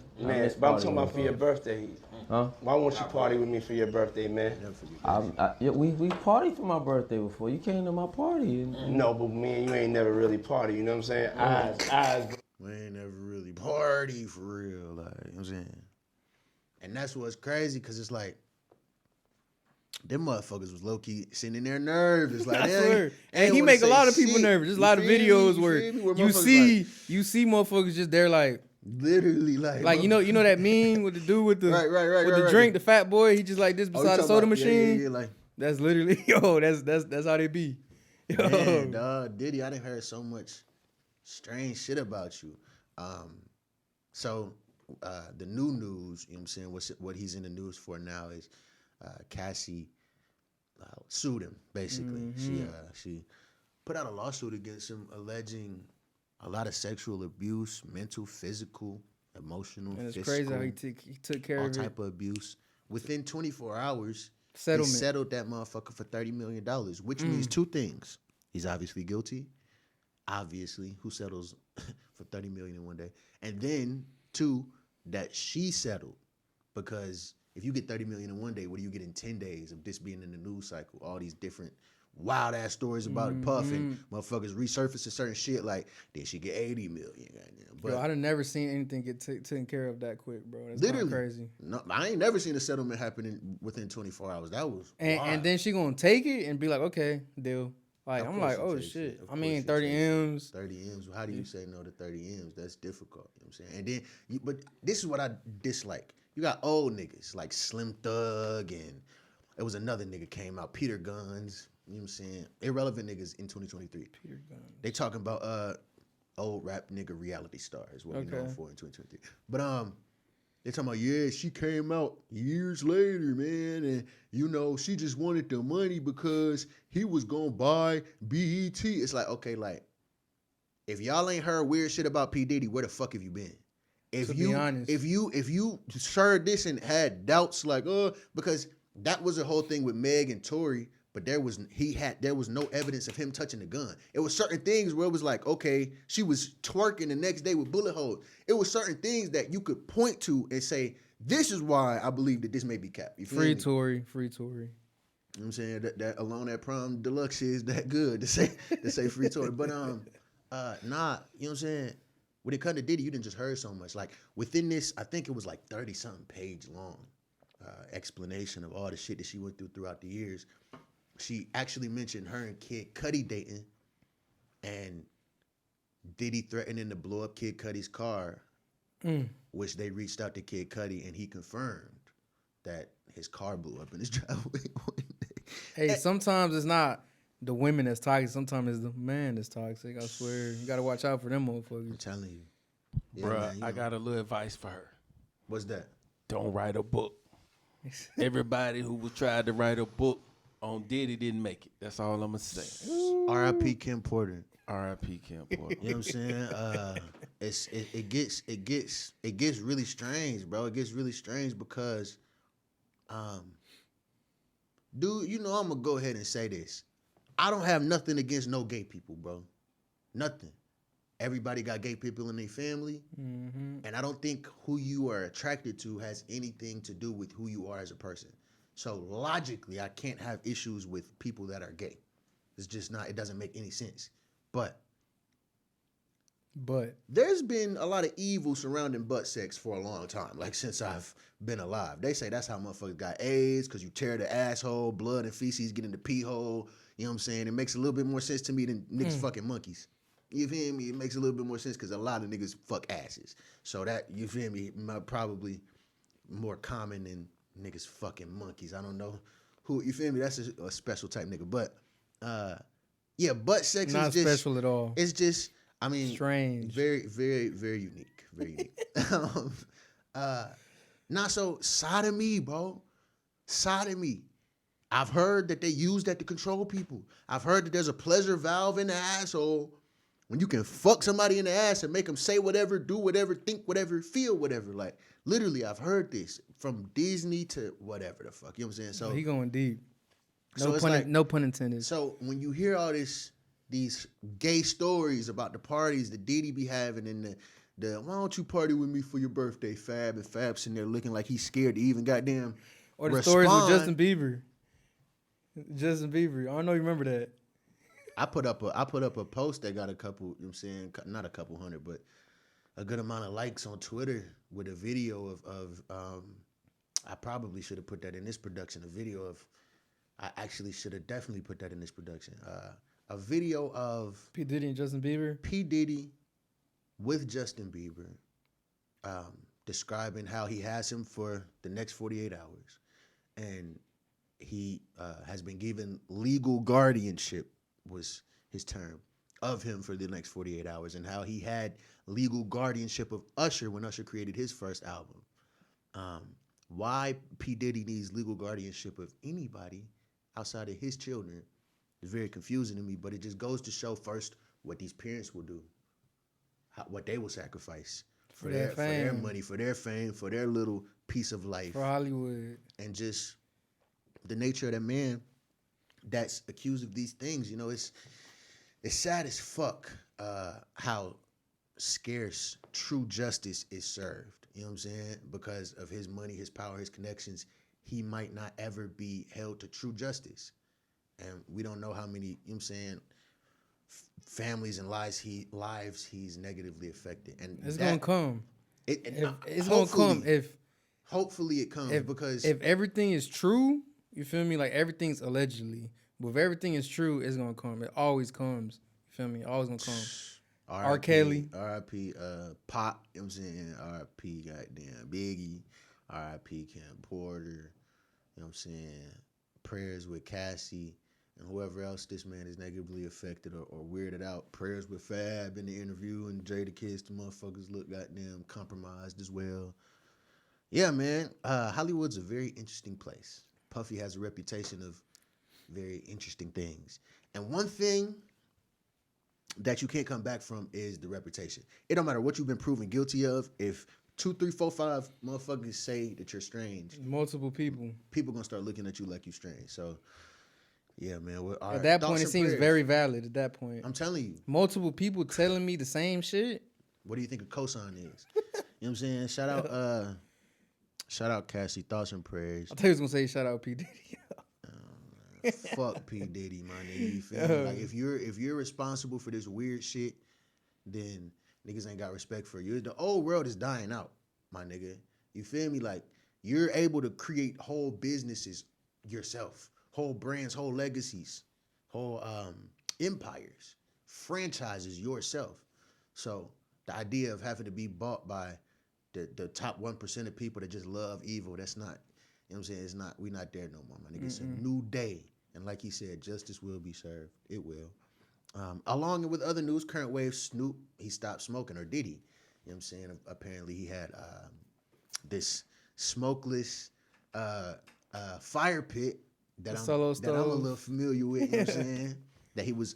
[SPEAKER 4] But I'm talking about for your birthday.
[SPEAKER 6] Huh?
[SPEAKER 4] Why won't you party with me for your birthday, man?
[SPEAKER 6] We partied for my birthday before. You came to my party.
[SPEAKER 4] No, but me and you ain't never really party. You know what I'm saying? Eyes.
[SPEAKER 1] We ain't never really party for real, like, you know what I'm saying? And that's what's crazy, because it's like, them motherfuckers was low-key sitting in there nervous. Like,
[SPEAKER 2] I swear. And he make a lot of people nervous. There's a lot of videos where you see motherfuckers just there like,
[SPEAKER 1] literally like
[SPEAKER 2] you know that meme with the dude with the
[SPEAKER 1] right,
[SPEAKER 2] drink, the fat boy, he just like this beside the soda machine.
[SPEAKER 1] Yeah, like,
[SPEAKER 2] that's literally that's how they be. Yo.
[SPEAKER 1] Man, dog, Diddy, I done heard so much strange shit about you. So the new news, you know what I'm saying, what he's in the news for now is Cassie sued him, basically.
[SPEAKER 2] Mm-hmm.
[SPEAKER 1] She put out a lawsuit against him alleging a lot of sexual abuse, mental, physical, emotional,
[SPEAKER 2] And it's
[SPEAKER 1] physical,
[SPEAKER 2] crazy how he took care
[SPEAKER 1] all
[SPEAKER 2] of it.
[SPEAKER 1] type of abuse. Within 24 hours,
[SPEAKER 2] Settlement.
[SPEAKER 1] he settled that motherfucker for $30 million, which means two things. He's obviously guilty. Obviously, who settles for $30 million in one day? And then, two, that she settled. Because if you get $30 million in one day, what do you get in 10 days of this being in the news cycle? All these different wild-ass stories about Puff and motherfuckers resurfacing certain shit like, did she get $80 million? Goddamn. But
[SPEAKER 2] Yo, I done never seen anything get taken care of that quick, bro. That's
[SPEAKER 1] literally
[SPEAKER 2] crazy.
[SPEAKER 1] No, I ain't never seen a settlement happening within 24 hours. That was wild.
[SPEAKER 2] And then she gonna take it and be like, okay, deal. Like,
[SPEAKER 1] Of
[SPEAKER 2] I'm
[SPEAKER 1] course
[SPEAKER 2] like,
[SPEAKER 1] she
[SPEAKER 2] oh
[SPEAKER 1] takes
[SPEAKER 2] shit.
[SPEAKER 1] it. Of
[SPEAKER 2] I mean,
[SPEAKER 1] course she
[SPEAKER 2] 30
[SPEAKER 1] takes it.
[SPEAKER 2] M's.
[SPEAKER 1] 30 M's. How do you say no to 30 M's? That's difficult. You know what I'm saying? And then, but this is what I dislike. You got old niggas like Slim Thug, and it was another nigga came out, Peter Guns. You know what I'm saying? Irrelevant niggas in 2023.
[SPEAKER 2] Peter Guns.
[SPEAKER 1] They talking about old rap nigga reality star is what we known for in 2023. But they talking about, yeah, she came out years later, man, and you know, she just wanted the money because he was gonna buy BET. It's like, okay, like, if y'all ain't heard weird shit about P. Diddy, where the fuck have you been? If
[SPEAKER 2] To
[SPEAKER 1] you
[SPEAKER 2] be honest.
[SPEAKER 1] if you heard this and had doubts like, because that was the whole thing with Meg and Tory, but there was no evidence of him touching the gun. It was certain things where it was like, okay, she was twerking the next day with bullet holes. It was certain things that you could point to and say, this is why I believe that this may be cap. You feel
[SPEAKER 2] Free
[SPEAKER 1] me?
[SPEAKER 2] Tory. Free Tory.
[SPEAKER 1] You know what I'm saying? That alone that Prom Deluxe shit is that good to say free Tory. But nah, you know what I'm saying? When it comes to Diddy, you didn't just heard so much. Like within this, I think it was like 30-something page long explanation of all the shit that she went through throughout the years. She actually mentioned her and Kid Cudi dating, and Diddy threatening to blow up Kid Cudi's car, which they reached out to Kid Cudi, and he confirmed that his car blew up in his driveway one day.
[SPEAKER 2] Hey, sometimes it's not the women that's toxic. Sometimes it's the man that's toxic. I swear. You got to watch out for them
[SPEAKER 1] I'm
[SPEAKER 2] motherfuckers.
[SPEAKER 1] telling you. Yeah,
[SPEAKER 3] Bruh,
[SPEAKER 1] man, you
[SPEAKER 3] I
[SPEAKER 1] know.
[SPEAKER 3] got a little advice for her.
[SPEAKER 1] What's that?
[SPEAKER 3] Don't write a book. Everybody who was tried to write a book on Diddy didn't make it. That's all I'm gonna say.
[SPEAKER 1] R.I.P. Kim Porter.
[SPEAKER 3] R.I.P. Kim Porter.
[SPEAKER 1] You know what I'm saying? It gets really strange, bro. It gets really strange because, dude, you know I'm gonna go ahead and say this. I don't have nothing against no gay people, bro. Nothing. Everybody got gay people in their family, and I don't think who you are attracted to has anything to do with who you are as a person. So logically, I can't have issues with people that are gay. It's just not. It doesn't make any sense. But there's been a lot of evil surrounding butt sex for a long time, like since I've been alive. They say that's how motherfuckers got AIDS, because you tear the asshole, blood and feces get in the pee hole. You know what I'm saying? It makes a little bit more sense to me than niggas fucking monkeys. You feel me? It makes a little bit more sense because a lot of niggas fuck asses. So that, you feel me, probably more common than niggas fucking monkeys. I don't know who, you feel me? That's a special type nigga. But, yeah, butt sex
[SPEAKER 2] Not
[SPEAKER 1] is just
[SPEAKER 2] special at all.
[SPEAKER 1] It's just, I mean,
[SPEAKER 2] Strange.
[SPEAKER 1] Very, very, very unique. Very unique. So sodomy, bro. Sodomy. I've heard that they use that to control people. I've heard that there's a pleasure valve in the asshole when you can fuck somebody in the ass and make them say whatever, do whatever, think whatever, feel whatever. Like, literally, I've heard this from Disney to whatever the fuck. You know what I'm saying? So
[SPEAKER 2] He going deep.
[SPEAKER 1] So it's
[SPEAKER 2] No pun intended.
[SPEAKER 1] So when you hear all these gay stories about the parties that Diddy be having and the why don't you party with me for your birthday, Fab, and Fab sitting there looking like he's scared to even goddamn
[SPEAKER 2] Or the
[SPEAKER 1] respond.
[SPEAKER 2] stories with Justin Bieber. Justin Bieber. I don't know you remember that.
[SPEAKER 1] I put up a post that got a couple, you know what I'm saying, not a couple hundred, but a good amount of likes on Twitter with a video of I probably should have put that in this production, I actually should have definitely put that in this production. A video of
[SPEAKER 2] P. Diddy and Justin Bieber.
[SPEAKER 1] P. Diddy with Justin Bieber describing how he has him for the next 48 hours. And he has been given legal guardianship, was his term, of him for the next 48 hours, and how he had legal guardianship of Usher when Usher created his first album. Why P. Diddy needs legal guardianship of anybody outside of his children is very confusing to me, but it just goes to show first what these parents will do, what they will sacrifice for their money, for their fame, for their little piece of life.
[SPEAKER 2] For Hollywood.
[SPEAKER 1] And just the nature of that man that's accused of these things, you know, it's sad as fuck how scarce true justice is served. You know what I'm saying? Because of his money, his power, his connections, he might not ever be held to true justice. And we don't know how many, you know what I'm saying, families and lives he's negatively affected. And
[SPEAKER 2] it's gonna come.
[SPEAKER 1] It's gonna come hopefully it comes, because
[SPEAKER 2] if everything is true, you feel me? Like everything's allegedly, but if everything is true, it's gonna come. It always comes. You feel me? Always gonna come. R. Kelly,
[SPEAKER 1] R.I.P. Pop. You know what I'm saying? R.I.P. Goddamn Biggie. R.I.P. Kim Porter. You know what I'm saying? Prayers with Cassie. And whoever else this man is negatively affected or weirded out. Prayers with Fab in the interview, and Jadakiss, the motherfuckers look goddamn compromised as well. Yeah, man. Hollywood's a very interesting place. Puffy has a reputation of very interesting things. And one thing that you can't come back from is the reputation. It don't matter what you've been proven guilty of. If 2, 3, 4, 5 motherfuckers say that you're strange,
[SPEAKER 2] multiple people gonna
[SPEAKER 1] start looking at you like you strange. So, yeah, man.
[SPEAKER 2] At that point, it seems very valid. At that point,
[SPEAKER 1] I'm telling you,
[SPEAKER 2] multiple people telling me the same shit.
[SPEAKER 1] What do you think a cosign is? You know what I'm saying? Shout out Cassie. Thoughts and prayers.
[SPEAKER 2] I thought he was gonna say shout out P Diddy.
[SPEAKER 1] Fuck P Diddy, my nigga. You feel me? Like if you're responsible for this weird shit, then niggas ain't got respect for you. The old world is dying out, my nigga. You feel me? Like you're able to create whole businesses yourself. Whole brands, whole legacies, whole empires, franchises yourself. So the idea of having to be bought by the top 1% of people that just love evil, that's not, you know what I'm saying? We're not there no more, my nigga. It's a new day. And like he said, justice will be served. It will. Along with other news, current wave, Snoop, he stopped smoking, or did he? You know what I'm saying? Apparently he had this smokeless fire pit that I'm a little familiar with, you know what I'm saying? That he was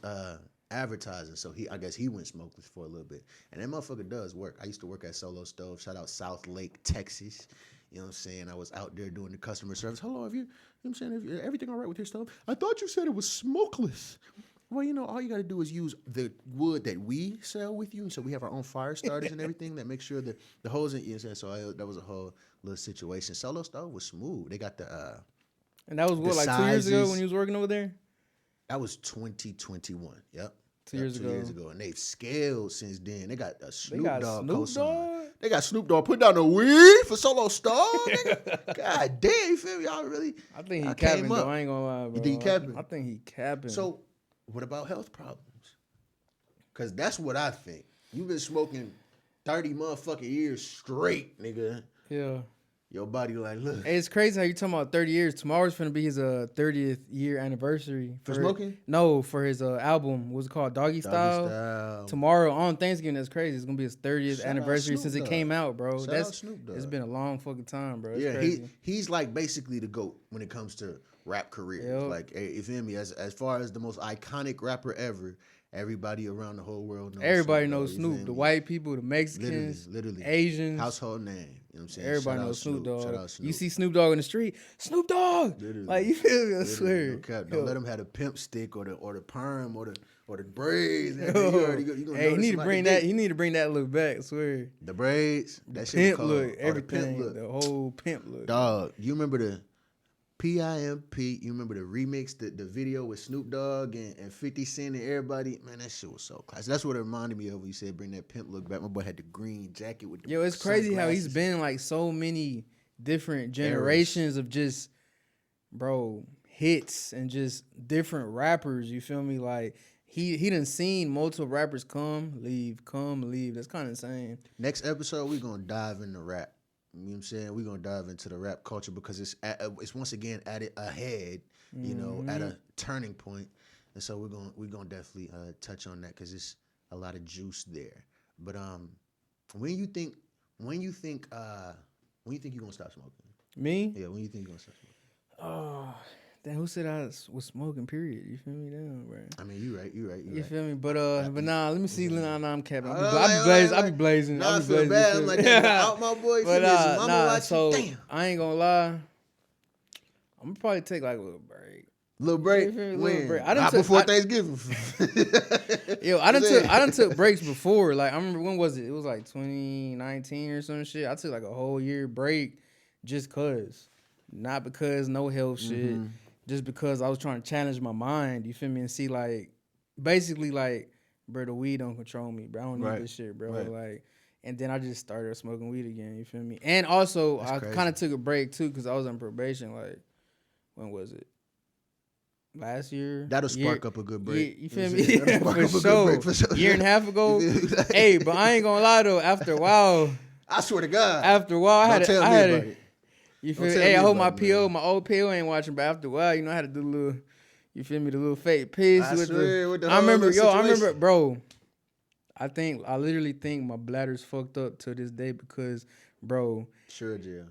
[SPEAKER 1] advertising. So I guess he went smokeless for a little bit. And that motherfucker does work. I used to work at Solo Stove. Shout out South Lake, Texas. You know what I'm saying? I was out there doing the customer service. Hello, you know what I'm saying? Everything all right with your stove? I thought you said it was smokeless. Well, you know, all you got to do is use the wood that we sell with you. And so we have our own fire starters and everything that make sure that the hose in. So that was a whole little situation. Solo Stove was smooth. They got the
[SPEAKER 2] and that was what, like sizes. 2 years ago when you was working over there?
[SPEAKER 1] That was 2021. Yep.
[SPEAKER 2] 2 years
[SPEAKER 1] ago. And they've scaled since then. They got a Snoop Dogg
[SPEAKER 2] cosign.
[SPEAKER 1] They got Snoop Dogg put down the weed for Solo Stove. God damn, you feel me? Y'all really?
[SPEAKER 2] I think he capping, though. I ain't gonna lie, bro.
[SPEAKER 1] You think he capping?
[SPEAKER 2] I think he capping.
[SPEAKER 1] So, what about health problems? Because that's what I think. You've been smoking 30 motherfucking years straight, nigga.
[SPEAKER 2] Yeah.
[SPEAKER 1] Your body like, look.
[SPEAKER 2] Hey, it's crazy how you talking about 30 years. Tomorrow's finna be his 30th year anniversary.
[SPEAKER 1] For smoking?
[SPEAKER 2] No, for his album. What's it called? Doggy Style. Tomorrow on Thanksgiving, that's crazy. It's gonna be his 30th anniversary since it came out, bro.
[SPEAKER 1] Shout out Snoop Dogg.
[SPEAKER 2] It's been a long fucking time, bro. It's
[SPEAKER 1] yeah,
[SPEAKER 2] crazy.
[SPEAKER 1] He's like basically the GOAT when it comes to rap careers.
[SPEAKER 2] Yep.
[SPEAKER 1] Like, you feel me? As far as the most iconic rapper ever, everybody around the whole world knows
[SPEAKER 2] everybody
[SPEAKER 1] Snoop
[SPEAKER 2] knows Snoop. The white people, the Mexicans,
[SPEAKER 1] literally
[SPEAKER 2] Asians.
[SPEAKER 1] Household name. You know what I'm saying?
[SPEAKER 2] Everybody knows Snoop Dogg.
[SPEAKER 1] Shout out Snoop.
[SPEAKER 2] You see Snoop Dogg in the street, Snoop Dogg.
[SPEAKER 1] Literally.
[SPEAKER 2] Like, you feel me? I swear.
[SPEAKER 1] Don't let him have a pimp stick or the perm or the braids. Hey,
[SPEAKER 2] he need to bring that. He need to bring that look back. I swear.
[SPEAKER 1] The braids, that
[SPEAKER 2] pimp
[SPEAKER 1] shit
[SPEAKER 2] look, everything, the whole pimp look.
[SPEAKER 1] Dog, you remember the PIMP? You remember the remix, the video with Snoop Dogg and 50 Cent and everybody? Man, that shit was so classic. That's what it reminded me of when you said bring that pimp look back. My boy had the green jacket with the
[SPEAKER 2] it's crazy how he's been like so many different generations of just, bro, hits and just different rappers. You feel me? Like he done seen multiple rappers come, leave. That's kind of insane.
[SPEAKER 1] Next episode, we're going to dive into rap. You know what I'm saying? We're going to dive into the rap culture because it's once again at it ahead, you know, at a turning point. And so we're going to definitely touch on that because it's a lot of juice there. But when you think you're going to stop smoking?
[SPEAKER 2] Me?
[SPEAKER 1] Yeah, when you think you're going to stop smoking?
[SPEAKER 2] Then who said I was smoking? Period. You feel me, down, bro?
[SPEAKER 1] I mean, you right.
[SPEAKER 2] You feel me? But nah. Let me see. Nah, I'm capping.
[SPEAKER 1] I
[SPEAKER 2] be blazing.
[SPEAKER 1] Nah, I feel bad. I'm like, out my boy.
[SPEAKER 2] But
[SPEAKER 1] mama watching.
[SPEAKER 2] So
[SPEAKER 1] damn.
[SPEAKER 2] I ain't gonna lie. I'm gonna probably take like a little break.
[SPEAKER 1] Little break.
[SPEAKER 2] Little break.
[SPEAKER 1] Before Thanksgiving.
[SPEAKER 2] Yo, I done took breaks before. Like I remember when was it? It was like 2019 or some shit. I took like a whole year break just cause, not because no health shit. Just because I was trying to challenge my mind, you feel me, and see like, basically like, bro, the weed don't control me, bro. I don't need this shit, bro.
[SPEAKER 1] Right.
[SPEAKER 2] Like, and then I just started smoking weed again, you feel me? And also, I kind of took a break too because I was on probation. Like, when was it? Last year.
[SPEAKER 1] That'll spark up a good break.
[SPEAKER 2] You feel me? For sure. Year and a half ago. Hey, but I ain't gonna lie though. After a while,
[SPEAKER 1] I swear to God.
[SPEAKER 2] After a while, I had it. You feel me? Hey, I hope my PO,
[SPEAKER 1] man.
[SPEAKER 2] my old PO ain't watching, but after a while, you know, I had to do the little, you feel me, the little fake piss.
[SPEAKER 1] I
[SPEAKER 2] remember, bro, I literally think my bladder's fucked up to this day because, bro.
[SPEAKER 1] Sure, jail.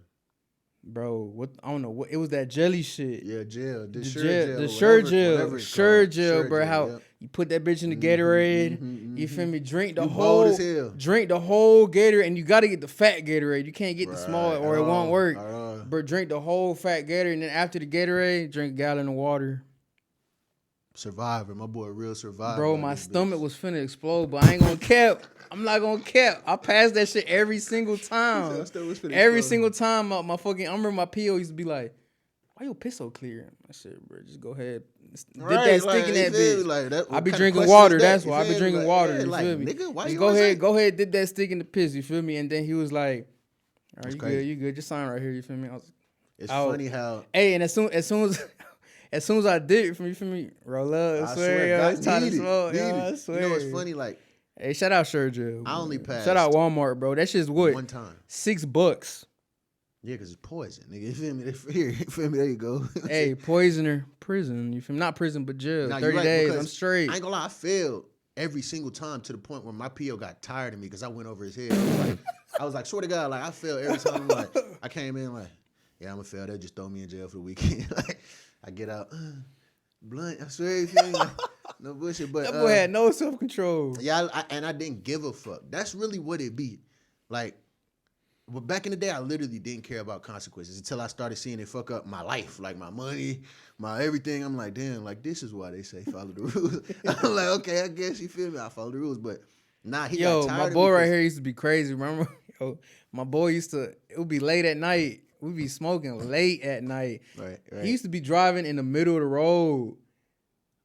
[SPEAKER 2] Bro, I don't know what, it was that jelly shit.
[SPEAKER 1] Yeah, gel.
[SPEAKER 2] The sure gel, bro. How you put that bitch in the Gatorade, you feel me? Drink the whole Gatorade, and you got to get the fat Gatorade. You can't get the small or it won't work. But drink the whole fat Gatorade, and then after the Gatorade, drink a gallon of water.
[SPEAKER 1] Survivor, my boy, real survivor.
[SPEAKER 2] Bro, my stomach was finna explode, but I ain't gonna cap. I'm not gonna cap. I passed that shit every single time. Every single time, my fucking. I remember my PO used to be like, "Why your piss so clear?" I said, "Bro, just go ahead, dip that stick in that bitch."
[SPEAKER 1] Like,
[SPEAKER 2] I be drinking water. That's why I be drinking water. You
[SPEAKER 1] like,
[SPEAKER 2] feel me?
[SPEAKER 1] Nigga, why
[SPEAKER 2] just
[SPEAKER 1] you
[SPEAKER 2] go ahead, dip that stick in the piss. You feel me? And then he was like, "All right, you good? Just sign right here." You feel me?
[SPEAKER 1] It's funny how.
[SPEAKER 2] Hey, and as soon as I did it, you feel me? Roll up. I swear, it's time to smoke. I swear.
[SPEAKER 1] You know what's funny? Like,
[SPEAKER 2] hey, shout out Sergio.
[SPEAKER 1] I only passed.
[SPEAKER 2] Shout out Walmart, bro. That shit's what?
[SPEAKER 1] One time.
[SPEAKER 2] $6.
[SPEAKER 1] Yeah, because it's poison, nigga. You feel me? Here, you feel me? There you go.
[SPEAKER 2] Hey, poisoner, prison. You feel me? Not prison, but jail. 30 days. I'm straight.
[SPEAKER 1] I ain't gonna lie. I failed every single time to the point where my PO got tired of me because I went over his head. I was like, swear to God, like I failed every time. Like I came in like, yeah, I'm gonna fail. They'll just throw me in jail for the weekend. Like I get out. Blunt, I swear, you feel me? Like, no bullshit, but
[SPEAKER 2] that boy had no self-control.
[SPEAKER 1] Yeah, I didn't give a fuck. That's really what it be. Like, but back in the day, I literally didn't care about consequences until I started seeing it fuck up my life, like my money, my everything. I'm like, damn, like this is why they say follow the rules. I'm like, okay, I guess you feel me. I follow the rules, but nah, he got tired
[SPEAKER 2] my boy right here used to be crazy. Remember, my boy it would be late at night. We be smoking late at night.
[SPEAKER 1] Right.
[SPEAKER 2] He used to be driving in the middle of the road.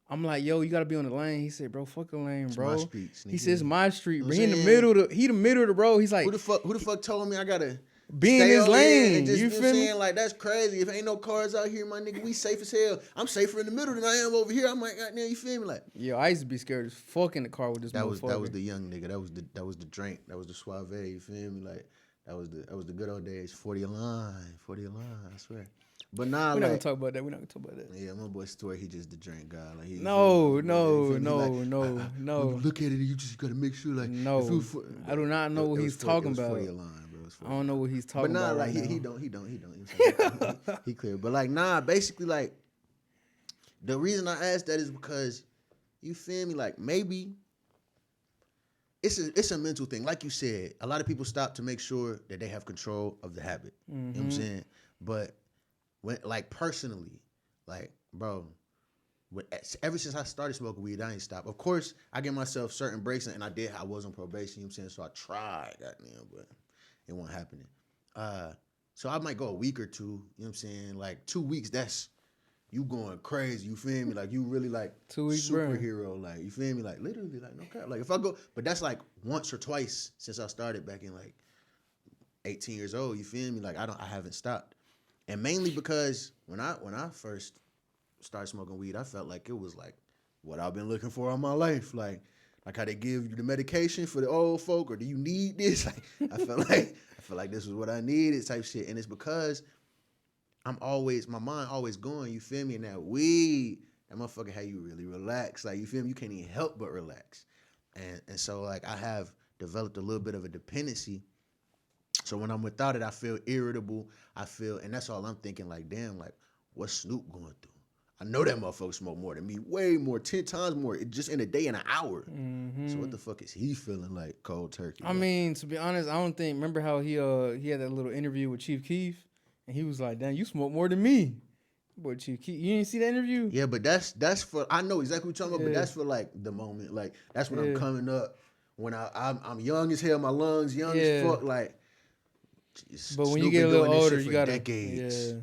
[SPEAKER 2] I'm like, yo, you gotta be on the lane. He said, bro, fuck the lane, bro.
[SPEAKER 1] It's my street,
[SPEAKER 2] he says, my street, bro. He in the middle of the road. He's like,
[SPEAKER 1] who the fuck told me I gotta
[SPEAKER 2] be in his lane?
[SPEAKER 1] Just,
[SPEAKER 2] you feel me?
[SPEAKER 1] Like that's crazy. If ain't no cars out here, my nigga, we safe as hell. I'm safer in the middle than I am over here. I'm like, goddamn, you feel me? Like,
[SPEAKER 2] yo, I used to be scared as fuck in the car with this motherfucker.
[SPEAKER 1] That was the young nigga. That was the drink. That was the suave. You feel me? Like. That was the good old days. 40 a line, I swear. But nah,
[SPEAKER 2] we're not gonna talk about that.
[SPEAKER 1] Yeah, my boy Story, he just the drink guy. Like
[SPEAKER 2] no.
[SPEAKER 1] Look at it, you just gotta make sure like
[SPEAKER 2] no. I do not know what he's talking about.
[SPEAKER 1] 40 a line, bro.
[SPEAKER 2] I don't know what he's talking about.
[SPEAKER 1] But nah, like he don't. He clear. But like nah, basically like the reason I asked that is because you feel me, like maybe. It's a mental thing. Like you said, a lot of people stop to make sure that they have control of the habit. You know what I'm saying? But when, like personally, like, bro, ever since I started smoking weed, I ain't stopped. Of course, I give myself certain breaks, and I was on probation, you know what I'm saying? So I tried, goddamn, but it wasn't happening. So I might go a week or two, you know what I'm saying? Like 2 weeks, that's you going crazy, you feel me? Like you really like
[SPEAKER 2] 2 weeks,
[SPEAKER 1] superhero, bro. Like you feel me? Like literally, like no cap. Like if I go, but that's like once or twice since I started back in like 18 years old. You feel me? Like I haven't stopped, and mainly because when I first started smoking weed, I felt like it was like what I've been looking for all my life, like how they give you the medication for the old folk, or do you need this? Like I felt like this was what I needed, type shit, and it's because. My mind always going, you feel me? And that weed, that motherfucker how you really relax. Like, you feel me? You can't even help but relax. And so, like, I have developed a little bit of a dependency. So when I'm without it, I feel irritable. And that's all I'm thinking, like, damn, like, what's Snoop going through? I know that motherfucker smoke more than me, way more, 10 times more, just in a day, in an hour.
[SPEAKER 2] Mm-hmm.
[SPEAKER 1] So what the fuck is he feeling like cold turkey?
[SPEAKER 2] I mean, to be honest, I don't think. Remember how he had that little interview with Chief Keef, and he was like, "Damn, you smoke more than me." Boy, Chief Keef, you didn't see that interview?
[SPEAKER 1] Yeah, but that's for, I know exactly what you're talking about, but that's for like the moment. Like that's when I'm coming up, when I'm young as hell, my lungs young as fuck. Like,
[SPEAKER 2] but when you get a little older, you gotta
[SPEAKER 1] decades.
[SPEAKER 2] Yeah.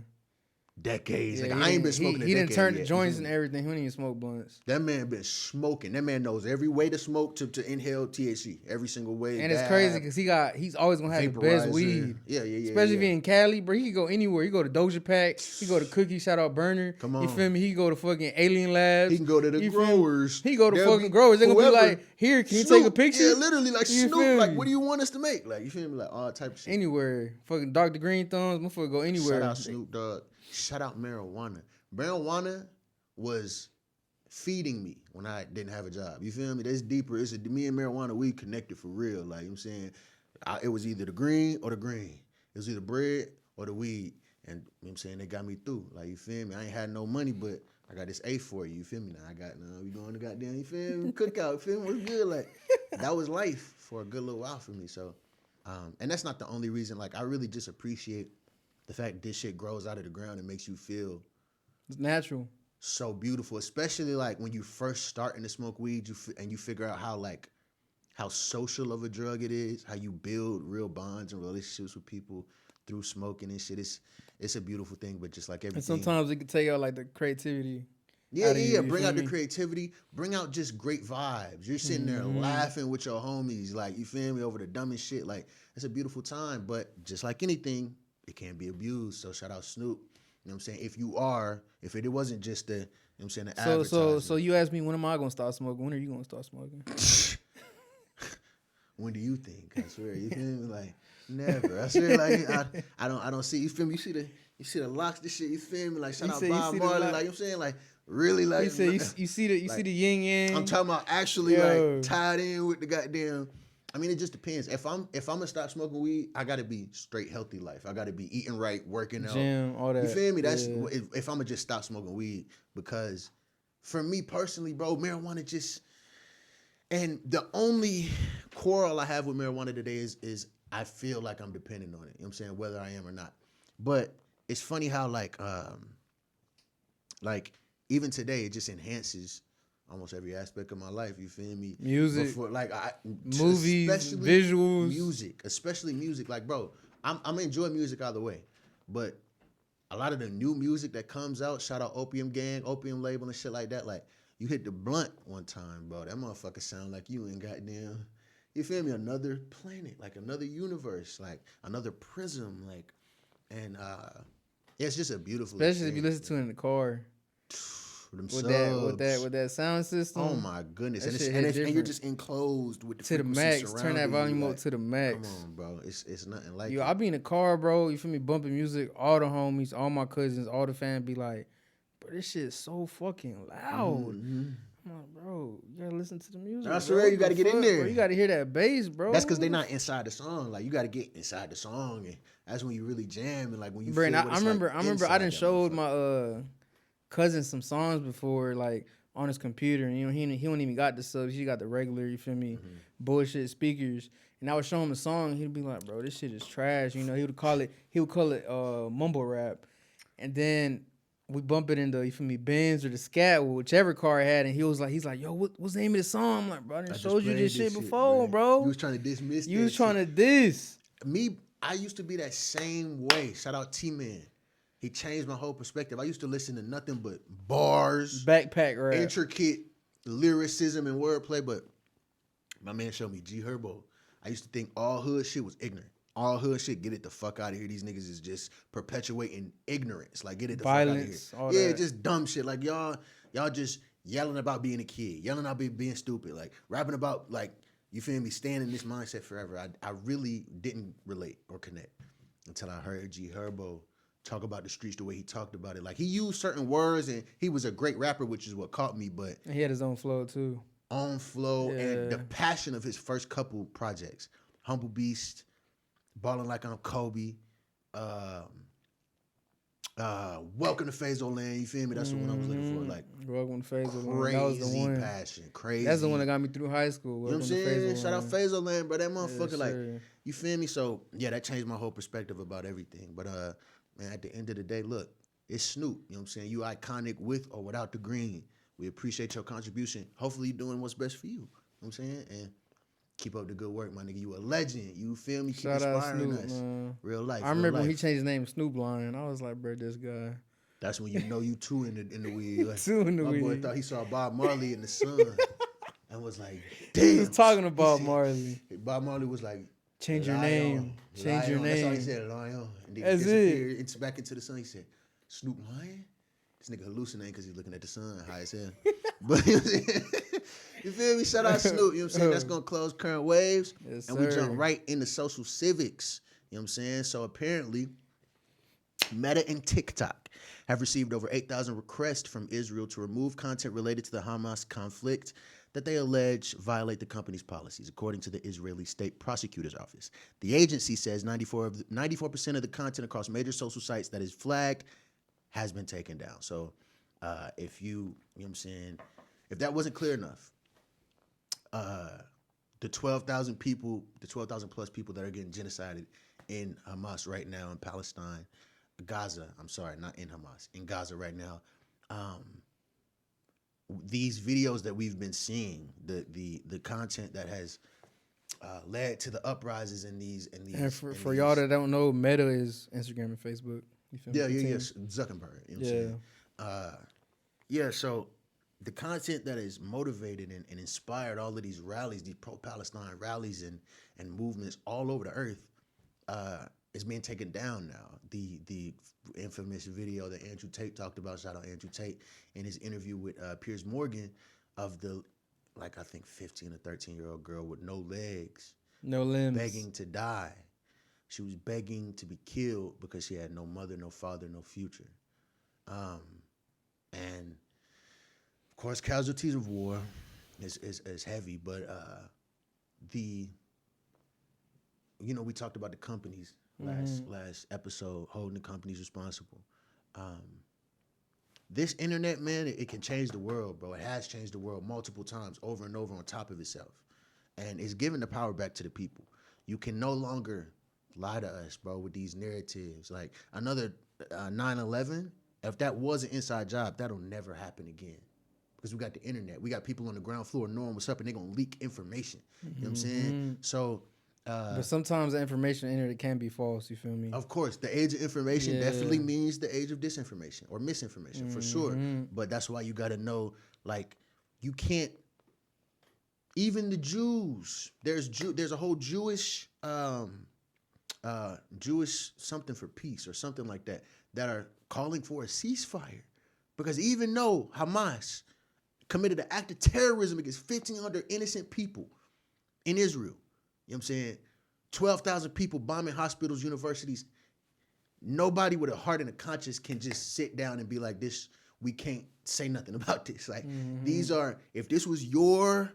[SPEAKER 1] Decades. Like I ain't been smoking.
[SPEAKER 2] He didn't turn the joints and everything. He didn't even smoke blunts.
[SPEAKER 1] That man been smoking. That man knows every way to smoke to inhale THC. Every single way.
[SPEAKER 2] And it's crazy because he's always gonna have the best weed.
[SPEAKER 1] Yeah.
[SPEAKER 2] Especially if he in Cali, bro. He can go anywhere. He go to Doja Pack. He go to Cookie. Shout out Burner.
[SPEAKER 1] Come on.
[SPEAKER 2] You feel me? He go to fucking Alien Labs.
[SPEAKER 1] He can go to the growers.
[SPEAKER 2] He go to fucking growers. They gonna be like, here, can you take a picture?
[SPEAKER 1] Yeah, literally like Snoop. Like, what do you want us to make? Like, you feel me? Like all type of shit.
[SPEAKER 2] Anywhere. Fucking Dr. Green Thumbs. Motherfucker go anywhere.
[SPEAKER 1] Shout out Snoop Dogg. Shout out marijuana. Marijuana was feeding me when I didn't have a job. You feel me? That's deeper. Me and marijuana, we connected for real. Like, you know what I'm saying? It was either the green or the green. It was either bread or the weed. And, you know what I'm saying? They got me through. Like, you feel me? I ain't had no money, but I got this A for you. You feel me? Now we going to goddamn, you feel me? Cookout. You feel me? What's good? Like, that was life for a good little while for me. So, and that's not the only reason. Like, I really just appreciate the fact this shit grows out of the ground and makes you feel
[SPEAKER 2] it's natural,
[SPEAKER 1] so beautiful. Especially like when you first starting to smoke weed, and you figure out how social of a drug it is, how you build real bonds and relationships with people through smoking and shit. It's a beautiful thing, but just like everything.
[SPEAKER 2] And sometimes it can take out like the creativity.
[SPEAKER 1] Yeah. Bring out the creativity. Bring out just great vibes. You're sitting there laughing with your homies, like, you feel me, over the dumbest shit. Like, it's a beautiful time, but just like anything, it can be abused. So shout out Snoop. You know what I'm saying? If it wasn't just the, you know what I'm saying, the advertisement.
[SPEAKER 2] So you asked me, when am I going to start smoking? When are you going to start smoking?
[SPEAKER 1] When do you think? I swear, you feel me? Like, never. I swear, like, I don't see, you feel me? You see the locks, this shit, you feel me? Like, shout out Bob Marley, like, you know what I'm saying? Like, really, like.
[SPEAKER 2] You see the yin yang.
[SPEAKER 1] I'm talking about actually, like, tied in with the goddamn. I mean, it just depends. If I'm gonna stop smoking weed, I gotta be straight healthy life. I gotta be eating right, working out,
[SPEAKER 2] gym, all that.
[SPEAKER 1] You feel me? That's if I'm gonna just stop smoking weed, because for me personally, bro, marijuana just. And the only quarrel I have with marijuana today is I feel like I'm dependent on it. You know what I'm saying? Whether I am or not. But it's funny how like even today it just enhances almost every aspect of my life. You feel me?
[SPEAKER 2] Music,
[SPEAKER 1] before, like
[SPEAKER 2] movies, visuals,
[SPEAKER 1] especially music. Like, bro, I'm enjoying music either way, but a lot of the new music that comes out, shout out Opium Gang, Opium Label and shit like that. Like, you hit the blunt one time, bro, that motherfucker sound like you in goddamn, you feel me? Another planet, like another universe, like another prism, like, and it's just a beautiful.
[SPEAKER 2] Especially if you listen to it in the car. With that sound system.
[SPEAKER 1] Oh my goodness! And you're just enclosed with the
[SPEAKER 2] to the max. Turn that volume up to the max.
[SPEAKER 1] Come on, bro. It's nothing like.
[SPEAKER 2] I be in the car, bro. You feel me? Bumping music. All the homies, all my cousins, all the fans be like, "Bro, this shit is so fucking loud." Mm-hmm. I'm like, bro, you gotta listen to the music.
[SPEAKER 1] I swear, you gotta get in there.
[SPEAKER 2] Bro. You gotta hear that bass, bro.
[SPEAKER 1] That's because they're not inside the song. Like, you gotta get inside the song, and that's when you really jam. And like when you.
[SPEAKER 2] Bro, I remember I done showed my cousin some songs before, like on his computer, and he don't even got the subs. He got the regular, you feel me, bullshit speakers. And I would show him a song, he'd be like, "Bro, this shit is trash." You know, he would call it mumble rap, and then we bump it in the, you feel me, Benz or the Scat, whichever car I had, and he's like, "Yo, what's the name of the song?" I'm like, "Bro, I done showed you this shit before, bro."
[SPEAKER 1] You was trying to dismiss.
[SPEAKER 2] You was trying to diss
[SPEAKER 1] me. I used to be that same way. Shout out T-Man. He changed my whole perspective. I used to listen to nothing but bars,
[SPEAKER 2] backpack rap,
[SPEAKER 1] intricate lyricism and wordplay. But my man showed me G Herbo. I used to think all hood shit was ignorant. All hood shit, get it the fuck out of here. These niggas is just perpetuating ignorance. Like, get it the
[SPEAKER 2] violence,
[SPEAKER 1] fuck out of here. Yeah, just dumb shit. Like, y'all just yelling about being a kid, yelling about being stupid, like rapping about, like, you feel me, staying in this mindset forever. I really didn't relate or connect until I heard G Herbo talk about the streets the way he talked about it. Like, he used certain words, and he was a great rapper, which is what caught me, but
[SPEAKER 2] he had his own flow too.
[SPEAKER 1] And the passion of his first couple projects. Humble Beast, Ballin' Like I'm Kobe, Welcome to Fazo Land. You feel me? That's the one I was looking for. Like,
[SPEAKER 2] Welcome to Fazo Land.
[SPEAKER 1] crazy
[SPEAKER 2] That was the one.
[SPEAKER 1] passion. Crazy.
[SPEAKER 2] That's the one that got me through high school.
[SPEAKER 1] You know what I'm
[SPEAKER 2] Welcome to
[SPEAKER 1] saying?
[SPEAKER 2] Fazo
[SPEAKER 1] Shout out
[SPEAKER 2] Land.
[SPEAKER 1] Fazo Land, bro. That motherfucker,
[SPEAKER 2] Yes,
[SPEAKER 1] like,
[SPEAKER 2] sir.
[SPEAKER 1] you feel me? So, yeah, that changed my whole perspective about everything. But, man, at the end of the day, look, it's Snoop. You know what I'm saying? You iconic with or without the green. We appreciate your contribution. Hopefully you're doing what's best for you. You know what I'm saying? And keep up the good work, my nigga. You a legend. You feel me? Keep
[SPEAKER 2] Shout out
[SPEAKER 1] inspiring
[SPEAKER 2] Snoop,
[SPEAKER 1] us.
[SPEAKER 2] man.
[SPEAKER 1] Real life.
[SPEAKER 2] I remember when he changed his name to Snoop Lion. I was like, bro, this guy.
[SPEAKER 1] That's when you know you two in the weed. Like,
[SPEAKER 2] Two in the
[SPEAKER 1] my boy
[SPEAKER 2] weed.
[SPEAKER 1] thought he saw Bob Marley in the sun and was like, damn.
[SPEAKER 2] He was talking about
[SPEAKER 1] said-
[SPEAKER 2] Marley.
[SPEAKER 1] Bob Marley was like,
[SPEAKER 2] Change your
[SPEAKER 1] Lion,
[SPEAKER 2] name. Change your
[SPEAKER 1] Lion. That's all he
[SPEAKER 2] name.
[SPEAKER 1] said, Lion. And then
[SPEAKER 2] That's
[SPEAKER 1] he
[SPEAKER 2] it.
[SPEAKER 1] disappeared back into the sun. He said, Snoop Lion? This nigga hallucinating because he's looking at the sun high as hell. But you know what I'm saying? You feel me? Shout out Snoop. You know what I'm saying? That's going to close current waves.
[SPEAKER 2] Yes,
[SPEAKER 1] and we
[SPEAKER 2] sir.
[SPEAKER 1] jump right into social civics. You know what I'm saying? So apparently, Meta and TikTok have received over 8,000 requests from Israel to remove content related to the Hamas conflict that they allege violate the company's policies, according to the Israeli State Prosecutor's Office. The agency says 94% of the content across major social sites that is flagged has been taken down. So if you know what I'm saying, if that wasn't clear enough, the 12,000 plus people that are getting genocided in Hamas right now in Palestine, Gaza, I'm sorry, not in Hamas, in Gaza right now, these videos that we've been seeing, the content that has led to the uprisings in these.
[SPEAKER 2] And for y'all that don't know, Meta is Instagram and Facebook. You feel me?
[SPEAKER 1] Yeah,
[SPEAKER 2] Continue.
[SPEAKER 1] Zuckerberg. You know what I'm saying? Yeah, so the content that has motivated and inspired all of these rallies, these pro-Palestine rallies and movements all over the earth, is being taken down now. The infamous video that Andrew Tate talked about, shout out Andrew Tate, in his interview with Piers Morgan, of the, like, I think 15 or 13-year-old girl with no legs,
[SPEAKER 2] No limbs.
[SPEAKER 1] begging to die. She was begging to be killed because she had no mother, no father, no future. And of course, casualties of war is heavy, but we talked about the companies last episode, holding the companies responsible. This internet, man, it can change the world, bro. It has changed the world multiple times, over and over, on top of itself. And it's giving the power back to the people. You can no longer lie to us, bro, with these narratives. Like another 9/11, if that was an inside job, that'll never happen again. Because we got the internet. We got people on the ground floor knowing what's up, and they're going to leak information. You know what I'm saying? So...
[SPEAKER 2] but sometimes the information in it can be false, you feel me?
[SPEAKER 1] Of course, the age of information definitely means the age of disinformation or misinformation, for sure. But that's why you got to know, like, you can't, even the Jews, there's a whole Jewish something for peace or something like that are calling for a ceasefire. Because even though Hamas committed an act of terrorism against 1,500 innocent people in Israel, you know what I'm saying? 12,000 people bombing hospitals, universities. Nobody with a heart and a conscience can just sit down and be like, this, we can't say nothing about this. Like, these are, if this was your,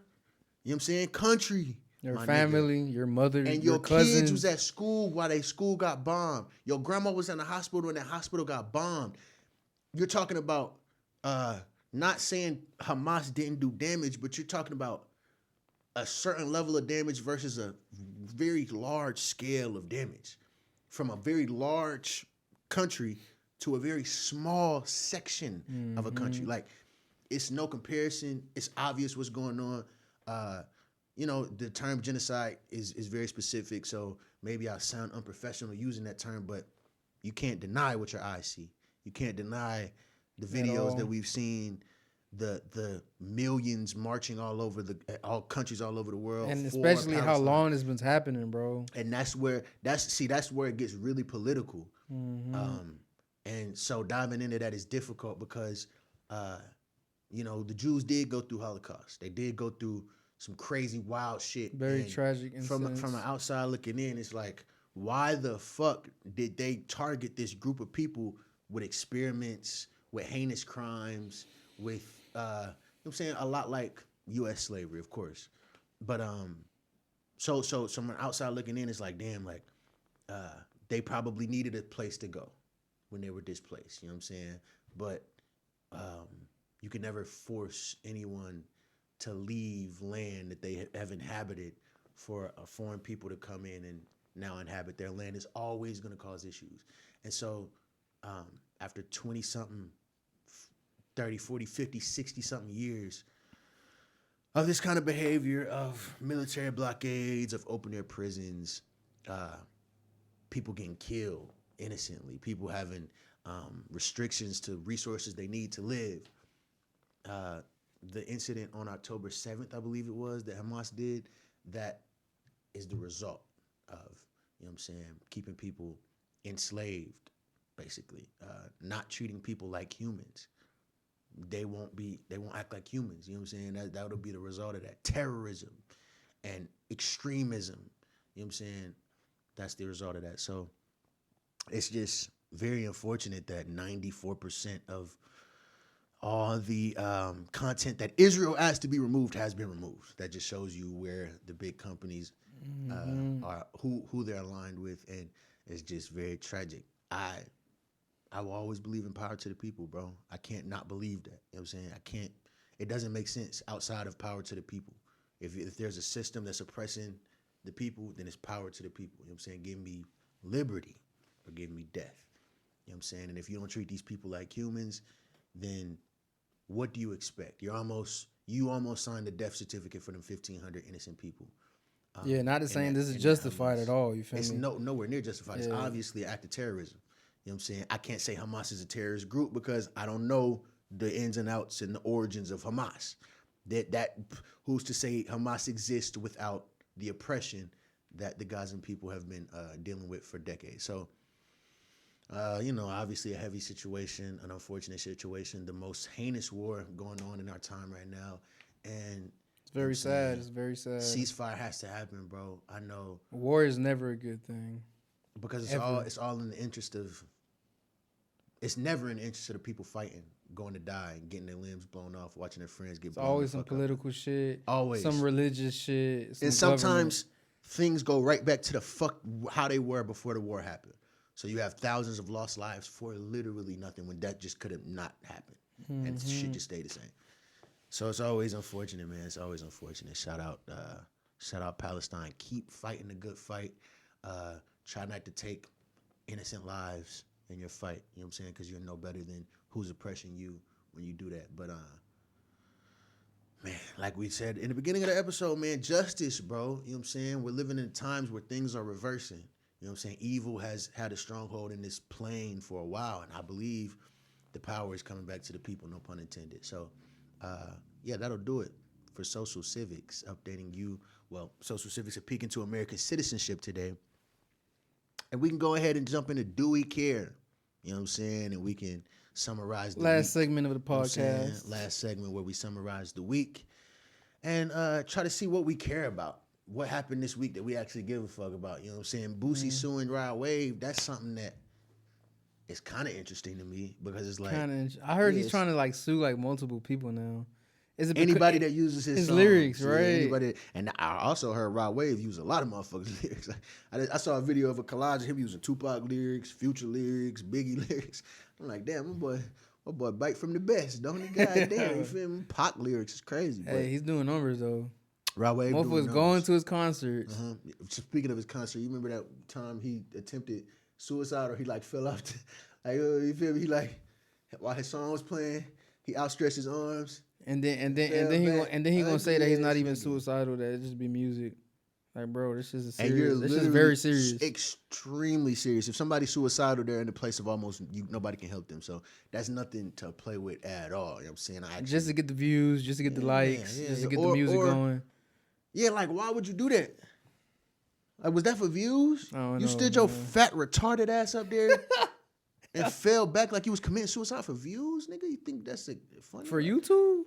[SPEAKER 1] you know what I'm saying, country.
[SPEAKER 2] Your family, your mother,
[SPEAKER 1] and
[SPEAKER 2] your cousins.
[SPEAKER 1] kids was at school while their school got bombed. Your grandma was in the hospital and that hospital got bombed. You're talking about, not saying Hamas didn't do damage, but you're talking about a certain level of damage versus a very large scale of damage, from a very large country to a very small section of a country. Like, it's no comparison. It's obvious what's going on. The term genocide is very specific, so maybe I sound unprofessional using that term, but you can't deny what your eyes see. You can't deny the videos that we've seen, the millions marching all countries all over the world,
[SPEAKER 2] and especially how long it's been happening, bro.
[SPEAKER 1] And that's where it gets really political. And so diving into that is difficult because the Jews did go through Holocaust. They did go through some crazy wild shit.
[SPEAKER 2] Very tragic incidents.
[SPEAKER 1] From an outside looking in, it's like, why the fuck did they target this group of people with experiments, with heinous crimes, with you know what I'm saying, a lot like U.S. slavery, of course. But so from an outside looking in, it's like, damn, like they probably needed a place to go. when they were displaced. You know what I'm saying? But you can never force anyone to leave land that they have inhabited for a foreign people to come in and now inhabit their land. Is always going to cause issues. And so after 20-something, 30, 40, 50, 60-something years of this kind of behavior, of military blockades, of open-air prisons, people getting killed innocently, people having restrictions to resources they need to live. The incident on October 7th, I believe it was, that Hamas did, that is the result of, you know what I'm saying, keeping people enslaved, basically, not treating people like humans. They won't act like humans. You know what I'm saying? That'll be the result of that. Terrorism and extremism. You know what I'm saying? That's the result of that. So it's just very unfortunate that 94% of all the content that Israel asked to be removed has been removed. That just shows you where the big companies are, who they're aligned with, and it's just very tragic. I will always believe in power to the people, bro. I can't not believe that. You know what I'm saying? I can't. It doesn't make sense outside of power to the people. If there's a system that's oppressing the people, then it's power to the people. You know what I'm saying? Give me liberty or give me death. You know what I'm saying? And if you don't treat these people like humans, then what do you expect? You almost signed a death certificate for them 1,500 innocent people.
[SPEAKER 2] Yeah, not saying this is justified at all. You feel me?
[SPEAKER 1] It's nowhere near justified. It's obviously an act of terrorism. You know what I'm saying? I can't say Hamas is a terrorist group because I don't know the ins and outs and the origins of Hamas. That who's to say Hamas exists without the oppression that the Gazan people have been dealing with for decades? So, obviously a heavy situation, an unfortunate situation, the most heinous war going on in our time right now. And
[SPEAKER 2] it's very sad. It's very sad.
[SPEAKER 1] Ceasefire has to happen, bro. I know.
[SPEAKER 2] War is never a good thing.
[SPEAKER 1] Because it's all in the interest of. It's never in the interest of the people fighting, going to die, and getting their limbs blown off, watching their friends get blown off.
[SPEAKER 2] Always some political shit.
[SPEAKER 1] Always.
[SPEAKER 2] Some religious shit.
[SPEAKER 1] And sometimes things go right back to how they were before the war happened. So you have thousands of lost lives for literally nothing when that just could have not happened. Mm-hmm. And shit just stayed the same. So it's always unfortunate, man. It's always unfortunate. Shout out Palestine. Keep fighting the good fight. Try not to take innocent lives in your fight. You know what I'm saying? Because you're no better than who's oppressing you when you do that. But, man, like we said in the beginning of the episode, man, justice, bro. You know what I'm saying? We're living in times where things are reversing. You know what I'm saying? Evil has had a stronghold in this plane for a while, and I believe the power is coming back to the people, no pun intended. So, that'll do it for Social Civics, updating you. Well, Social Civics are peeking to American citizenship today. And we can go ahead and jump into Do We Care? You know what I'm saying? And we can summarize the
[SPEAKER 2] last segment of the podcast.
[SPEAKER 1] Last segment where we summarize the week and try to see what we care about. What happened this week that we actually give a fuck about. You know what I'm saying? Boosie suing Rod Wave. That's something that is kind of interesting to me because it's like.
[SPEAKER 2] I heard he's trying to sue multiple people now. Is it
[SPEAKER 1] anybody that uses his songs,
[SPEAKER 2] lyrics, right?
[SPEAKER 1] Anybody, and I also heard Rod Wave use a lot of motherfuckers' lyrics. I saw a video of a collage of him using Tupac lyrics, Future lyrics, Biggie lyrics. I'm like, damn, my boy bite from the best, don't he? Goddamn, you feel me? Pac lyrics is crazy.
[SPEAKER 2] Hey, he's doing numbers though.
[SPEAKER 1] Rod Wave
[SPEAKER 2] was going to his concerts.
[SPEAKER 1] Speaking of his concert, you remember that time he attempted suicide or he fell off? You feel me? He while his song was playing, he outstretched his arms. And then he gonna say that he's not even suicidal, that it just be music. Like, bro, this is serious. This is very serious. Extremely serious. If somebody's suicidal, they're in the place of nobody can help them. So that's nothing to play with at all. You know what I'm saying? Just
[SPEAKER 2] to get the views, just to get the likes, just to get the music going.
[SPEAKER 1] Yeah, why would you do that? Was that for views? You stood your fat retarded ass up there and fell back like you was committing suicide for views, nigga? You think that's funny?
[SPEAKER 2] For YouTube?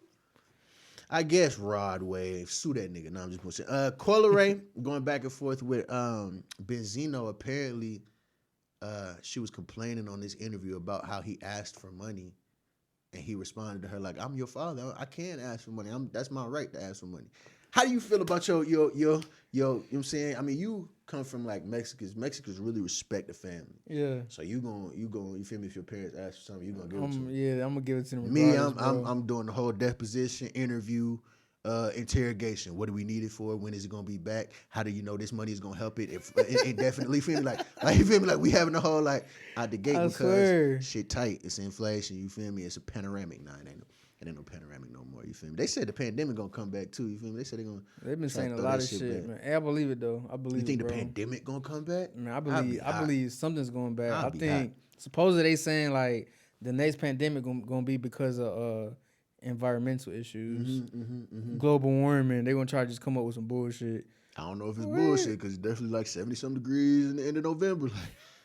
[SPEAKER 1] I guess Rod Wave. Sue that nigga. No, I'm just bullshit. Coyle Ray going back and forth with Benzino. Apparently, she was complaining on this interview about how he asked for money. And he responded to her like, I'm your father. I can ask for money. That's my right to ask for money. How do you feel about your you know what I'm saying? I mean, you come from like Mexicans. Mexicans really respect the family.
[SPEAKER 2] Yeah.
[SPEAKER 1] So you feel me? If your parents ask for something, you gonna give it to them.
[SPEAKER 2] Yeah, I'm gonna give it to them.
[SPEAKER 1] Me, I'm doing the whole deposition, interview, interrogation. What do we need it for? When is it gonna be back? How do you know this money is gonna help it? If it definitely feel me like you feel me like we having the whole like out the gate because shit tight. It's inflation. You feel me? It's a panoramic. Nah, it ain't no panoramic no more. You feel me? They said the pandemic gonna come back too. You feel me? They said
[SPEAKER 2] They've been saying a lot of shit, man. Hey, I believe it though. I believe.
[SPEAKER 1] You think
[SPEAKER 2] it,
[SPEAKER 1] the pandemic gonna come back?
[SPEAKER 2] Man, I believe something's going back. I think
[SPEAKER 1] hot.
[SPEAKER 2] supposedly they saying like the next pandemic gonna be because of environmental issues, global warming. They gonna try to just come up with some bullshit.
[SPEAKER 1] I don't know if it's bullshit because it's definitely like 70-some degrees in the end of November.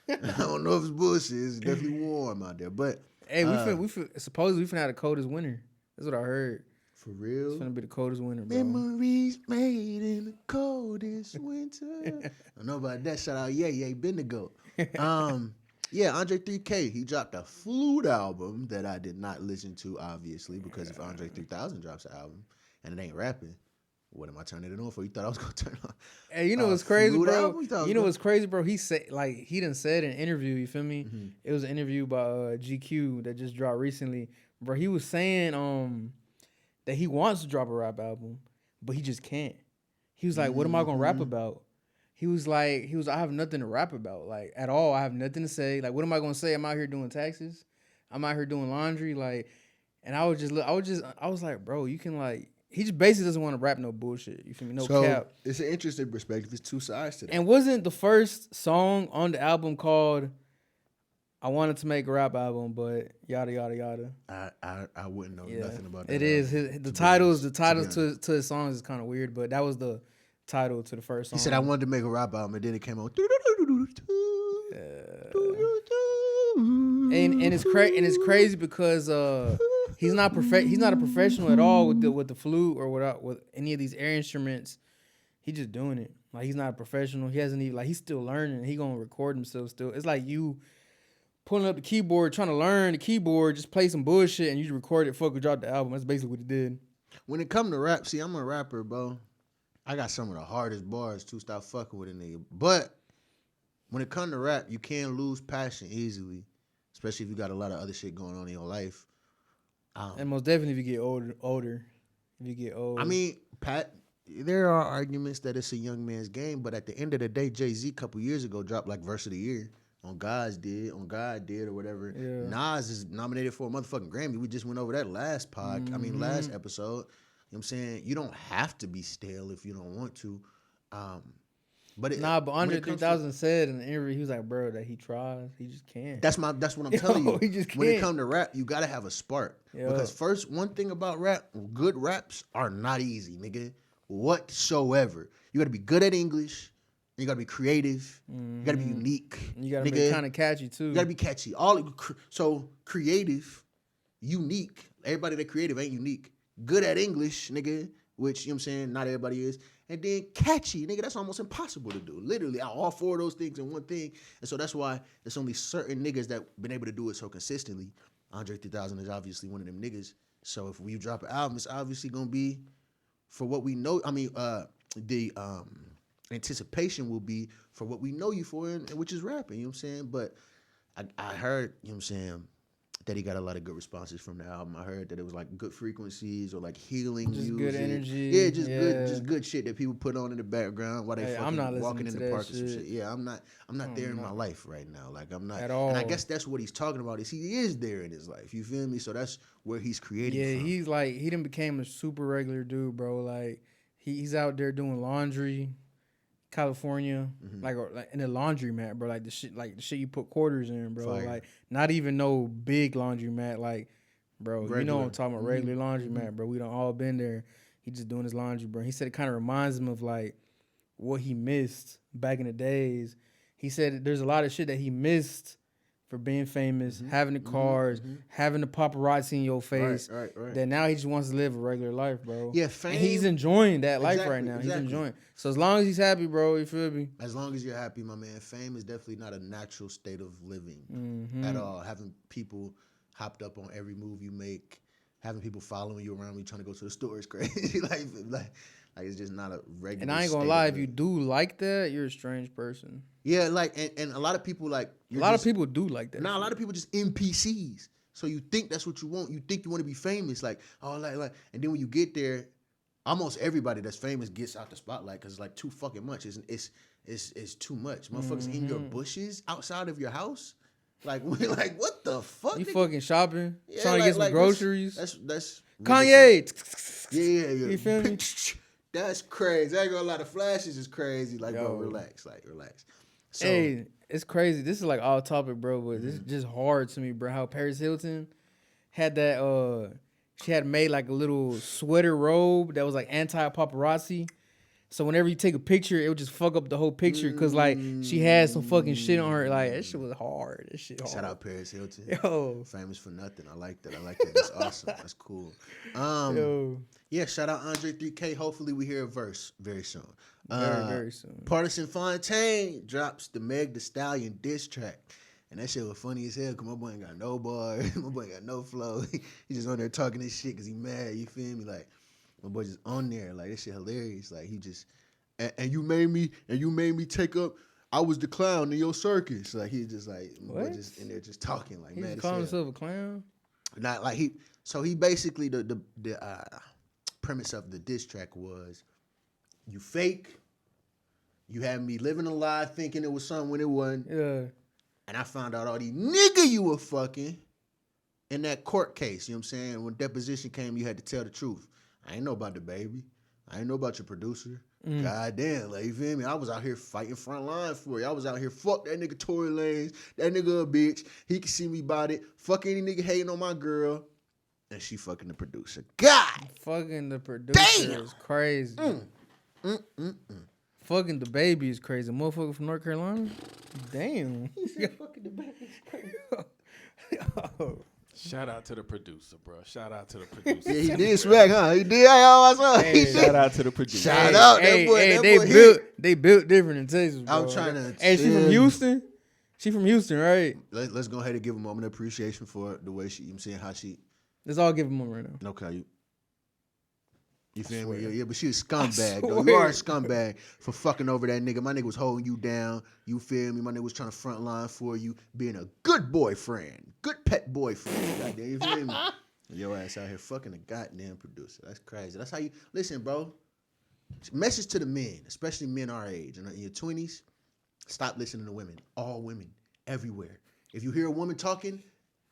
[SPEAKER 1] Like, I don't know if it's bullshit. It's definitely warm out there, but.
[SPEAKER 2] Hey, we feel supposedly we finna have the coldest winter. That's what I heard.
[SPEAKER 1] For real?
[SPEAKER 2] It's finna be the coldest winter, bro.
[SPEAKER 1] Memories made in the coldest winter. I don't know about that. Shout out, yeah, been the GOAT. Yeah, Andre 3K, he dropped a flute album that I did not listen to, obviously, because if Andre 3000 drops an album and it ain't rapping, what am I turning it on for? You thought I was gonna turn on?
[SPEAKER 2] Hey, you know what's crazy, bro? You know what's crazy, bro? He said he done said in an interview. You feel me? Mm-hmm. It was an interview by GQ that just dropped recently, bro. He was saying that he wants to drop a rap album, but he just can't. He was like, "What am I gonna rap about?" He was like, "I have nothing to rap about, like at all. I have nothing to say. Like, what am I gonna say? I'm out here doing taxes. I'm out here doing laundry, like." And I was like, bro, you can like. He just basically doesn't want to rap no bullshit. You feel me? No cap.
[SPEAKER 1] It's an interesting perspective. It's two sides to that.
[SPEAKER 2] And wasn't the first song on the album called "I Wanted to Make a Rap Album," but yada yada yada.
[SPEAKER 1] I wouldn't know nothing about that.
[SPEAKER 2] It is the titles to his songs is kind of weird, but that was the title to the first song.
[SPEAKER 1] He said I wanted to make a rap album, and then it came on.
[SPEAKER 2] And it's crazy because he's not a professional at all with the flute or with any of these air instruments. He's just doing it. Like, he's not a professional. He hasn't even, like, he's still learning. He gonna record himself still. It's like you pulling up the keyboard, trying to learn the keyboard, just play some bullshit, and you just record it, fucking drop the album. That's basically what he did.
[SPEAKER 1] When it come to rap, see, I'm a rapper, bro. I got some of the hardest bars to stop fucking with a nigga. But when it come to rap, you can't lose passion easily, especially if you got a lot of other shit going on in your life.
[SPEAKER 2] And most definitely if you get older. If you get old.
[SPEAKER 1] I mean, there are arguments that it's a young man's game, but at the end of the day, Jay-Z a couple years ago dropped like Verse of the Year. On God did, or whatever. Yeah. Nas is nominated for a motherfucking Grammy. We just went over that last last episode. You know what I'm saying? You don't have to be stale if you don't want to. But
[SPEAKER 2] Andre 3000 said in the interview, he was like, bro, that he tries. He just can't.
[SPEAKER 1] That's what I'm telling you.
[SPEAKER 2] He just can't.
[SPEAKER 1] When it comes to rap, you got to have a spark. Because first, one thing about rap, good raps are not easy, nigga. Whatsoever. You got to be good at English. You got to be creative. You got to be unique.
[SPEAKER 2] You got to be kind of catchy, too.
[SPEAKER 1] You got to be catchy. So creative, unique. Everybody that creative ain't unique. Good at English, nigga, which, you know what I'm saying, not everybody is. And then catchy, nigga, that's almost impossible to do. Literally, all four of those things in one thing. And so that's why there's only certain niggas that been able to do it so consistently. Andre 3000 is obviously one of them niggas. So if we drop an album, it's obviously going to be for what we know. I mean, the anticipation will be for what we know you for, which is rapping, you know what I'm saying? But I heard, you know what I'm saying, that he got a lot of good responses from the album. I heard that it was like good frequencies or like healing
[SPEAKER 2] just
[SPEAKER 1] music.
[SPEAKER 2] Good energy.
[SPEAKER 1] Yeah, just good shit that people put on in the background while they fucking walking in the park and some shit. Yeah, I'm not there in my life right now. Like, I'm not
[SPEAKER 2] at all.
[SPEAKER 1] And I guess that's what he's talking about, is he is there in his life. You feel me? So that's where he's creating from.
[SPEAKER 2] He's like, he done became a super regular dude, bro. Like, he's out there doing laundry, California, like in a laundromat, bro. Like the shit you put quarters in, bro.
[SPEAKER 1] Fire.
[SPEAKER 2] Like, not even no big laundromat, like, bro.
[SPEAKER 1] Regular.
[SPEAKER 2] You know what I'm talking about, regular laundromat, bro. We done all been there. He just doing his laundry, bro. He said it kind of reminds him of like what he missed back in the days. He said there's a lot of shit that he missed for being famous, having the cars, having the paparazzi in your face.
[SPEAKER 1] Right.
[SPEAKER 2] That now he just wants to live a regular life, bro.
[SPEAKER 1] Yeah, fame.
[SPEAKER 2] And he's enjoying that life right now. Exactly. He's enjoying. So as long as he's happy, bro, you feel me?
[SPEAKER 1] As long as you're happy, my man. Fame is definitely not a natural state of living at all. Having people hopped up on every move you make, having people following you around when you're trying to go to the store is crazy. like it's just not a regular.
[SPEAKER 2] And I ain't gonna lie, if you do like that, you're a strange person.
[SPEAKER 1] Yeah, like and a lot of people like
[SPEAKER 2] a lot of people do like that.
[SPEAKER 1] Nah, a lot of people just NPCs. So you think that's what you want. You think you want to be famous, like like, and then when you get there, almost everybody that's famous gets out the spotlight because it's like too fucking much. It's too much. Motherfuckers in your bushes outside of your house. Like what the fuck?
[SPEAKER 2] You fucking shopping, trying to get some groceries.
[SPEAKER 1] That's
[SPEAKER 2] Kanye.
[SPEAKER 1] Yeah.
[SPEAKER 2] You feel me?
[SPEAKER 1] That's crazy. I ain't gonna lie. The flashes is crazy. Like, bro, relax. So,
[SPEAKER 2] hey, it's crazy. This is like all topic, bro, but this is just hard to me, bro. How Paris Hilton had that. She had made like a little sweater robe that was like anti-paparazzi. So whenever you take a picture, it would just fuck up the whole picture because like she had some fucking shit on her. Like that shit was hard. That shit hard.
[SPEAKER 1] Shout out Paris Hilton.
[SPEAKER 2] Yo,
[SPEAKER 1] famous for nothing. I like that. That's awesome. That's cool. Yeah. Shout out Andre 3K. Hopefully we hear a verse very soon.
[SPEAKER 2] Very soon.
[SPEAKER 1] Partisan Fontaine drops the Meg Thee Stallion diss track. And that shit was funny as hell because my boy ain't got no bar. My boy ain't got no flow. He just on there talking this shit because he mad. You feel me? Like, my boy just on there. Like, this shit hilarious. Like, he just, and you made me take up, I was the clown in your circus. Like, he just like, my boy just in there just talking. Like,
[SPEAKER 2] he
[SPEAKER 1] mad
[SPEAKER 2] just
[SPEAKER 1] as
[SPEAKER 2] calling
[SPEAKER 1] hell.
[SPEAKER 2] himself a clown?
[SPEAKER 1] Not like he basically, the premise of the diss track was, you fake, you had me living a lie thinking it was something when it wasn't.
[SPEAKER 2] Yeah.
[SPEAKER 1] And I found out all these nigga you were fucking in that court case. You know what I'm saying? When deposition came, you had to tell the truth. I ain't know about the baby. I ain't know about your producer. God damn, like, you feel me? I was out here fighting front line for you. I was out here, fuck that nigga Tory Lanez. That nigga a bitch. He can see me about it. Fuck any nigga hating on my girl. And she fucking the producer. God!
[SPEAKER 2] Fucking the producer is crazy. Fucking the baby is crazy. Motherfucker from North Carolina? Damn.
[SPEAKER 1] He said fucking the baby is crazy.
[SPEAKER 3] Shout out to the producer, bro. Shout out to the producer.
[SPEAKER 1] Yeah, he did smack, huh? He did.
[SPEAKER 3] Shout out to the producer.
[SPEAKER 1] Shout out.
[SPEAKER 2] Hey,
[SPEAKER 1] that boy
[SPEAKER 2] they built different in Texas, bro.
[SPEAKER 1] I'm trying to.
[SPEAKER 2] Hey, she from Houston? She from Houston, right?
[SPEAKER 1] Let's go ahead and give a moment of appreciation for the way I'm seeing how she.
[SPEAKER 2] Let's all give him one right now.
[SPEAKER 1] Okay. You feel me? Yeah, but she a scumbag, though.
[SPEAKER 2] swear.
[SPEAKER 1] You are a scumbag for fucking over that nigga. My nigga was holding you down. You feel me? My nigga was trying to front line for you, being a good boyfriend, good pet boyfriend. Goddamn, you feel me? Your ass out here fucking a goddamn producer. That's crazy. That's how you listen, bro. Message to the men, especially men our age, in your 20s. Stop listening to women. All women, everywhere. If you hear a woman talking,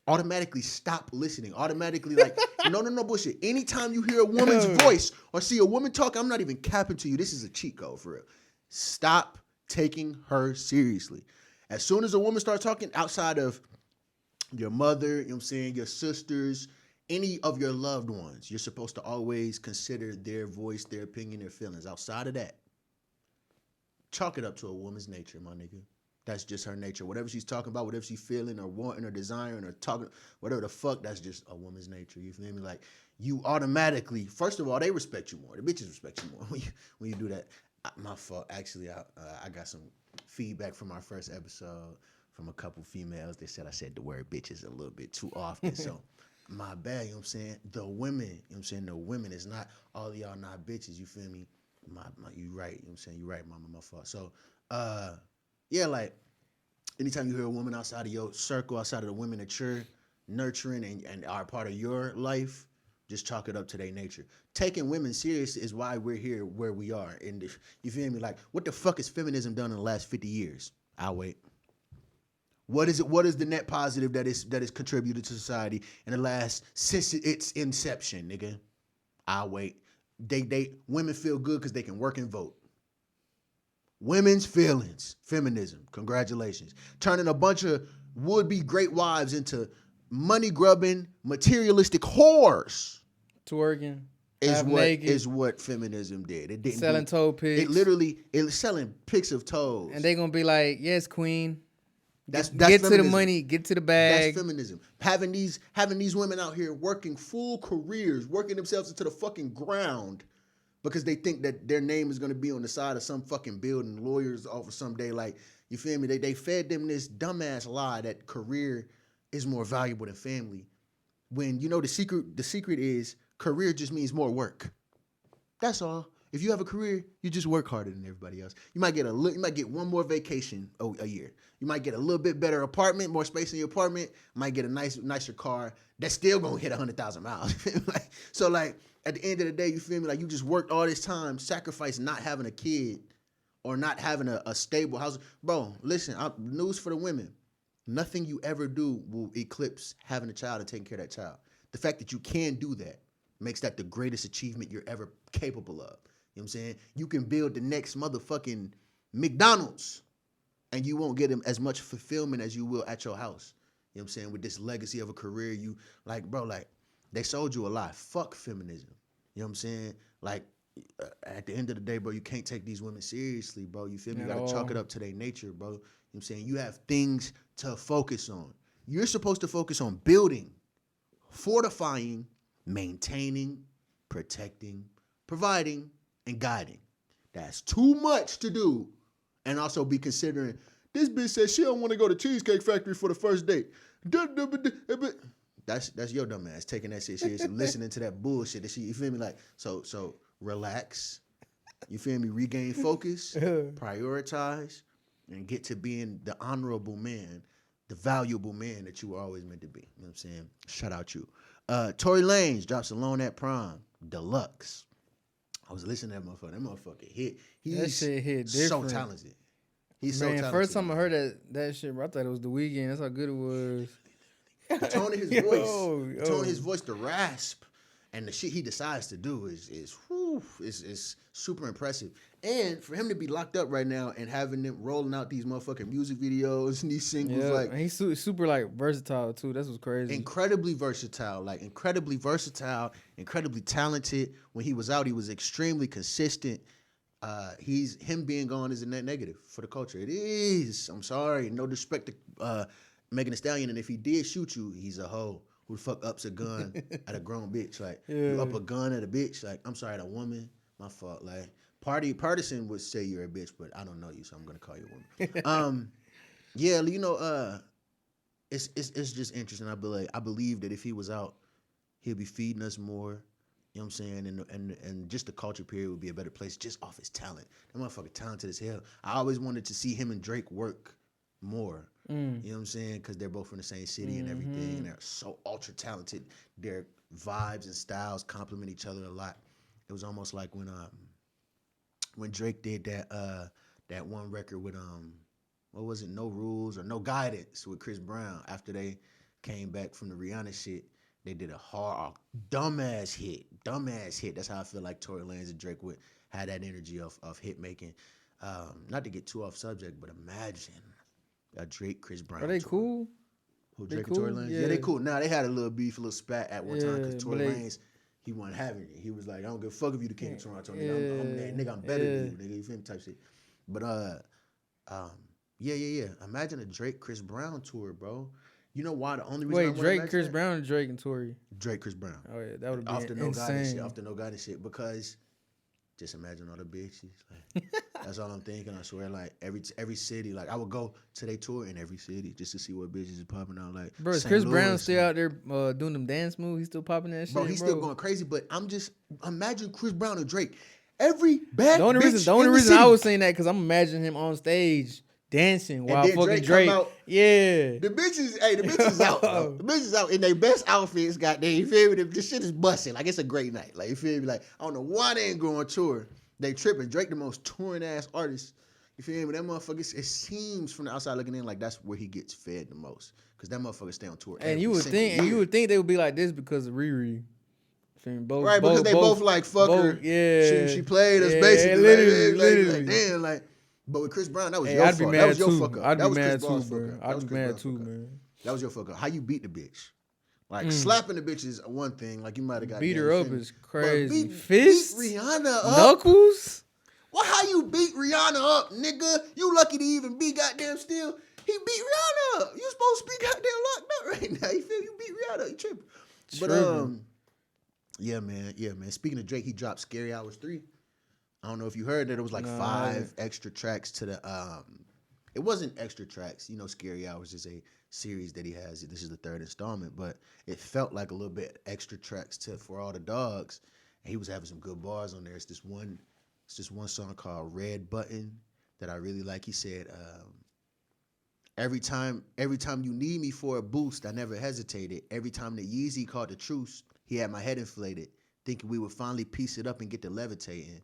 [SPEAKER 1] automatically stop listening. Automatically, like, no bullshit. Anytime you hear a woman's voice or see a woman talk, I'm not even capping to you. This is a cheat code for real. Stop taking her seriously. As soon as a woman starts talking outside of your mother, you know what I'm saying, your sisters, any of your loved ones, you're supposed to always consider their voice, their opinion, their feelings. Outside of that, chalk it up to a woman's nature, my nigga. That's just her nature. Whatever she's talking about, whatever she's feeling or wanting or desiring or talking, whatever the fuck, that's just a woman's nature. You feel me? Like, you automatically, first of all, they respect you more. The bitches respect you more when you do that. My fault. Actually, I got some feedback from our first episode from a couple females. They said I said the word bitches a little bit too often. So, my bad, you know what I'm saying? The women, you know what I'm saying? The women is not, all of y'all not bitches, you feel me? You right, you know what I'm saying? You right, mama, my fault. So, yeah, like, anytime you hear a woman outside of your circle, outside of the women that you're nurturing and are part of your life, just chalk it up to their nature. Taking women serious is why we're here where we are. And you feel me? Like, what the fuck has feminism done in the last 50 years? I'll wait. What is it? What is the net positive that is contributed to society in the last, since its inception, nigga? I'll wait. Women feel good because they can work and vote. Women's feelings, feminism, congratulations. Turning a bunch of would-be great wives into money-grubbing, materialistic whores.
[SPEAKER 2] Twerking,
[SPEAKER 1] is what feminism did. It didn't
[SPEAKER 2] selling toe pics.
[SPEAKER 1] It's selling pics of toes.
[SPEAKER 2] And they gonna be like, yes, queen.
[SPEAKER 1] That's
[SPEAKER 2] get
[SPEAKER 1] feminism.
[SPEAKER 2] to the money, get to the bag.
[SPEAKER 1] That's feminism. Having these women out here working full careers, working themselves into the fucking ground, because they think that their name is going to be on the side of some fucking building, lawyers offer someday. Like, you feel me? They fed them this dumbass lie that career is more valuable than family. when you know the secret is career just means more work. That's all. If you have a career, you just work harder than everybody else. You might get one more vacation a year. You might get a little bit better apartment, more space in your apartment. Might get a nicer car. That's still gonna hit 100,000 miles. So like at the end of the day, you feel me? Like you just worked all this time, sacrificed not having a kid or not having a stable house. Bro, listen, news for the women. Nothing you ever do will eclipse having a child and taking care of that child. The fact that you can do that makes that the greatest achievement you're ever capable of. You know what I'm saying? You can build the next motherfucking McDonald's and you won't get as much fulfillment as you will at your house. You know what I'm saying? With this legacy of a career, you like, bro, like they sold you a lie. Fuck feminism. You know what I'm saying? Like at the end of the day, bro, you can't take these women seriously, bro. You feel me? You gotta chalk it up to their nature, bro. You know what I'm saying? You have things to focus on. You're supposed to focus on building, fortifying, maintaining, protecting, providing, and guiding. That's too much to do. And also be considering, this bitch said she don't want to go to Cheesecake Factory for the first date. That's your dumb ass taking that shit serious and listening to that bullshit. That you feel me? Like, so relax. You feel me? Regain focus, prioritize, and get to being the honorable man, the valuable man that you were always meant to be. You know what I'm saying? Shout out you. Tory Lanez drops Alone at Prom Deluxe. I was listening to that motherfucker. That motherfucker hit.
[SPEAKER 2] That shit hit different.
[SPEAKER 1] So talented. He's
[SPEAKER 2] man,
[SPEAKER 1] so talented.
[SPEAKER 2] First time I heard that shit, bro, I thought it was The Weeknd. That's how good it was.
[SPEAKER 1] The tone of his voice, the tone of his voice, the rasp, and the shit he decides to do is super impressive. And for him to be locked up right now and having them rolling out these motherfucking music videos and these singles, like,
[SPEAKER 2] and he's super like versatile too. That's what's crazy.
[SPEAKER 1] Incredibly versatile, incredibly talented. When he was out, he was extremely consistent. Him being gone is a net negative for the culture. It is. I'm sorry. No disrespect to Megan Thee Stallion, and if he did shoot you, he's a hoe. Who the fuck ups a gun at a grown bitch? Like, you up a gun at a bitch? Like, I'm sorry, at a woman? My fault. Like, partisan would say you're a bitch, but I don't know you, so I'm gonna call you a woman. Yeah, you know, it's just interesting. I believe that if he was out, he'll be feeding us more. You know what I'm saying? And just the culture period would be a better place just off his talent. That motherfucker talented as hell. I always wanted to see him and Drake work more. You know what I'm saying? Because they're both from the same city and everything, and they're so ultra talented. Their vibes and styles complement each other a lot. It was almost like when Drake did that one record with what was it? No Rules or No Guidance with Chris Brown. After they came back from the Rihanna shit, they did a dumbass hit. That's how I feel like Tory Lanez and Drake would have that energy of hit making. Not to get too off subject, but imagine a Drake, Chris Brown.
[SPEAKER 2] Are they tour. Cool?
[SPEAKER 1] Who, Drake and Tory Lanez? Yeah, they cool. Now they had a little beef, a little spat at one time because Tory Lanez, he wasn't having it. He was like, I don't give a fuck if you the king of Toronto. Nigga, I'm better than you, nigga. You feel me? Type shit. But yeah. Imagine a Drake, Chris Brown tour, bro. You know why? The only reason
[SPEAKER 2] Wait, Drake, Chris Brown, or Drake and Tory?
[SPEAKER 1] Drake, Chris Brown.
[SPEAKER 2] Oh yeah, that would be
[SPEAKER 1] off the No
[SPEAKER 2] insane.
[SPEAKER 1] Guidance shit. Off the No Guidance shit. Because just imagine all the bitches. Like, that's all I'm thinking. I swear. Like every city. Like I would go to their tour in every city just to see what bitches is popping out. Like,
[SPEAKER 2] bro, is Chris Brown still out there doing them dance moves? He's still popping that shit.
[SPEAKER 1] Bro, he's still going crazy. But I'm just imagine Chris Brown and Drake. Every bad.
[SPEAKER 2] The only reason I was saying that because I'm imagining him on stage dancing while fucking Drake. Yeah.
[SPEAKER 1] The bitches out, bro. The bitches out in their best outfits, goddamn. You feel me? The shit is busting. Like, it's a great night. Like, you feel me? Like, I don't know why they ain't going on tour. They tripping. Drake, the most touring ass artist. You feel me? That motherfucker, it seems from the outside looking in like that's where he gets fed the most. Because that motherfucker stay on tour.
[SPEAKER 2] And you would think they would be like this because of Riri. Both,
[SPEAKER 1] right, because they both like fuck her.
[SPEAKER 2] Yeah.
[SPEAKER 1] She played us basically.
[SPEAKER 2] Literally.
[SPEAKER 1] Like, damn, like. But with Chris Brown, that was your fault. That was your fuck up.
[SPEAKER 2] I'd
[SPEAKER 1] be
[SPEAKER 2] mad too, bro. I'd be mad too, man.
[SPEAKER 1] That was your fuck up. How you beat the bitch? Like, slapping the bitch is one thing. Like, you might have got
[SPEAKER 2] beat her up is crazy.
[SPEAKER 1] Fist? Beat Rihanna up?
[SPEAKER 2] Knuckles?
[SPEAKER 1] Well, how you beat Rihanna up, nigga? You lucky to even be goddamn still. He beat Rihanna up. You supposed to be goddamn locked up right now. You feel you beat Rihanna up. You tripping. But, yeah, man. Speaking of Drake, he dropped Scary Hours 3. I don't know if you heard that it was like 5 extra tracks to the it wasn't extra tracks. You know, Scary Hours is a series that he has. This is the 3rd installment, but it felt like a little bit extra tracks for all the dogs. And he was having some good bars on there. It's this one song called Red Button that I really like. He said, every time you need me for a boost, I never hesitated. Every time the Yeezy called the truce, he had my head inflated, thinking we would finally piece it up and get to levitating.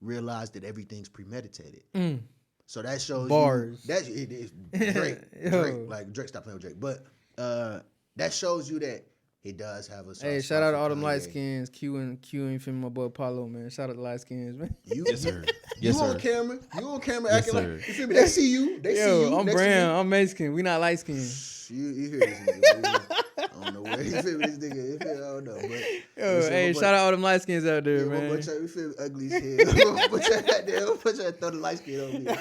[SPEAKER 1] Realized that everything's premeditated. So that shows
[SPEAKER 2] bars.
[SPEAKER 1] You that it is Drake. Drake stopped playing with Drake. But that shows you that he does have a
[SPEAKER 2] Hey, shout out to all them light skins, Q and you feel my boy Apollo, man. Shout out to light skins, man.
[SPEAKER 3] Yes, sir.
[SPEAKER 1] You on camera
[SPEAKER 3] Yes,
[SPEAKER 1] acting
[SPEAKER 3] sir.
[SPEAKER 1] like, you feel me? They see you. They see you.
[SPEAKER 2] I'm brown. I'm Mexican. We not light skinned.
[SPEAKER 1] You hear this nigga. I don't know where you feel me, this nigga. I don't know. But
[SPEAKER 2] Hey, shout out all them light skins out there, man.
[SPEAKER 1] You feel me, ugly as hell. Put your throw the light skin on me.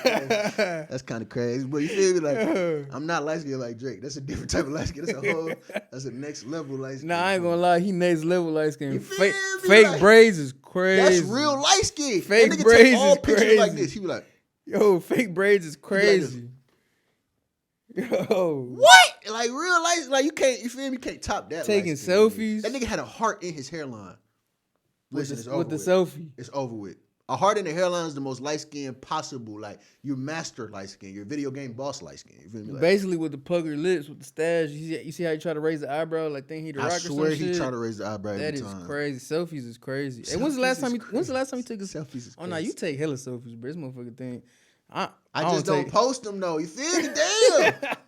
[SPEAKER 1] That's kind of crazy. But you feel me? Like, I'm not light skin like Drake. That's a different type of light skin. That's a next level light skin.
[SPEAKER 2] Nah, I ain't gonna lie. He next level light skin. Fake
[SPEAKER 1] Like,
[SPEAKER 2] braids is crazy.
[SPEAKER 1] That's real light skin.
[SPEAKER 2] Fake
[SPEAKER 1] that nigga
[SPEAKER 2] braids
[SPEAKER 1] take all
[SPEAKER 2] is
[SPEAKER 1] pictures
[SPEAKER 2] crazy.
[SPEAKER 1] like this. He be like,
[SPEAKER 2] Yo, fake braids is crazy. Yo.
[SPEAKER 1] what? Like real light, like you feel me? You can't top that.
[SPEAKER 2] Taking selfies.
[SPEAKER 1] That nigga had a heart in his hairline. Listen, it's over
[SPEAKER 2] with the
[SPEAKER 1] with.
[SPEAKER 2] selfie.
[SPEAKER 1] It's over with. A heart in the hairline is the most light skin possible. Like you're master light skin. You're video game boss light skin. You feel me? Like,
[SPEAKER 2] basically with the puckered lips, with the stash. You see how he try to raise the eyebrow, like think he the rock or some shit?
[SPEAKER 1] I swear he try to raise the eyebrow every
[SPEAKER 2] That
[SPEAKER 1] time.
[SPEAKER 2] is crazy. Selfies is crazy. Hey, when's the last time you took a
[SPEAKER 1] selfies? Is
[SPEAKER 2] Oh no, you take hella selfies, bro. This motherfucking thing. I
[SPEAKER 1] just don't post them though. You feel me? Damn. Goddamn,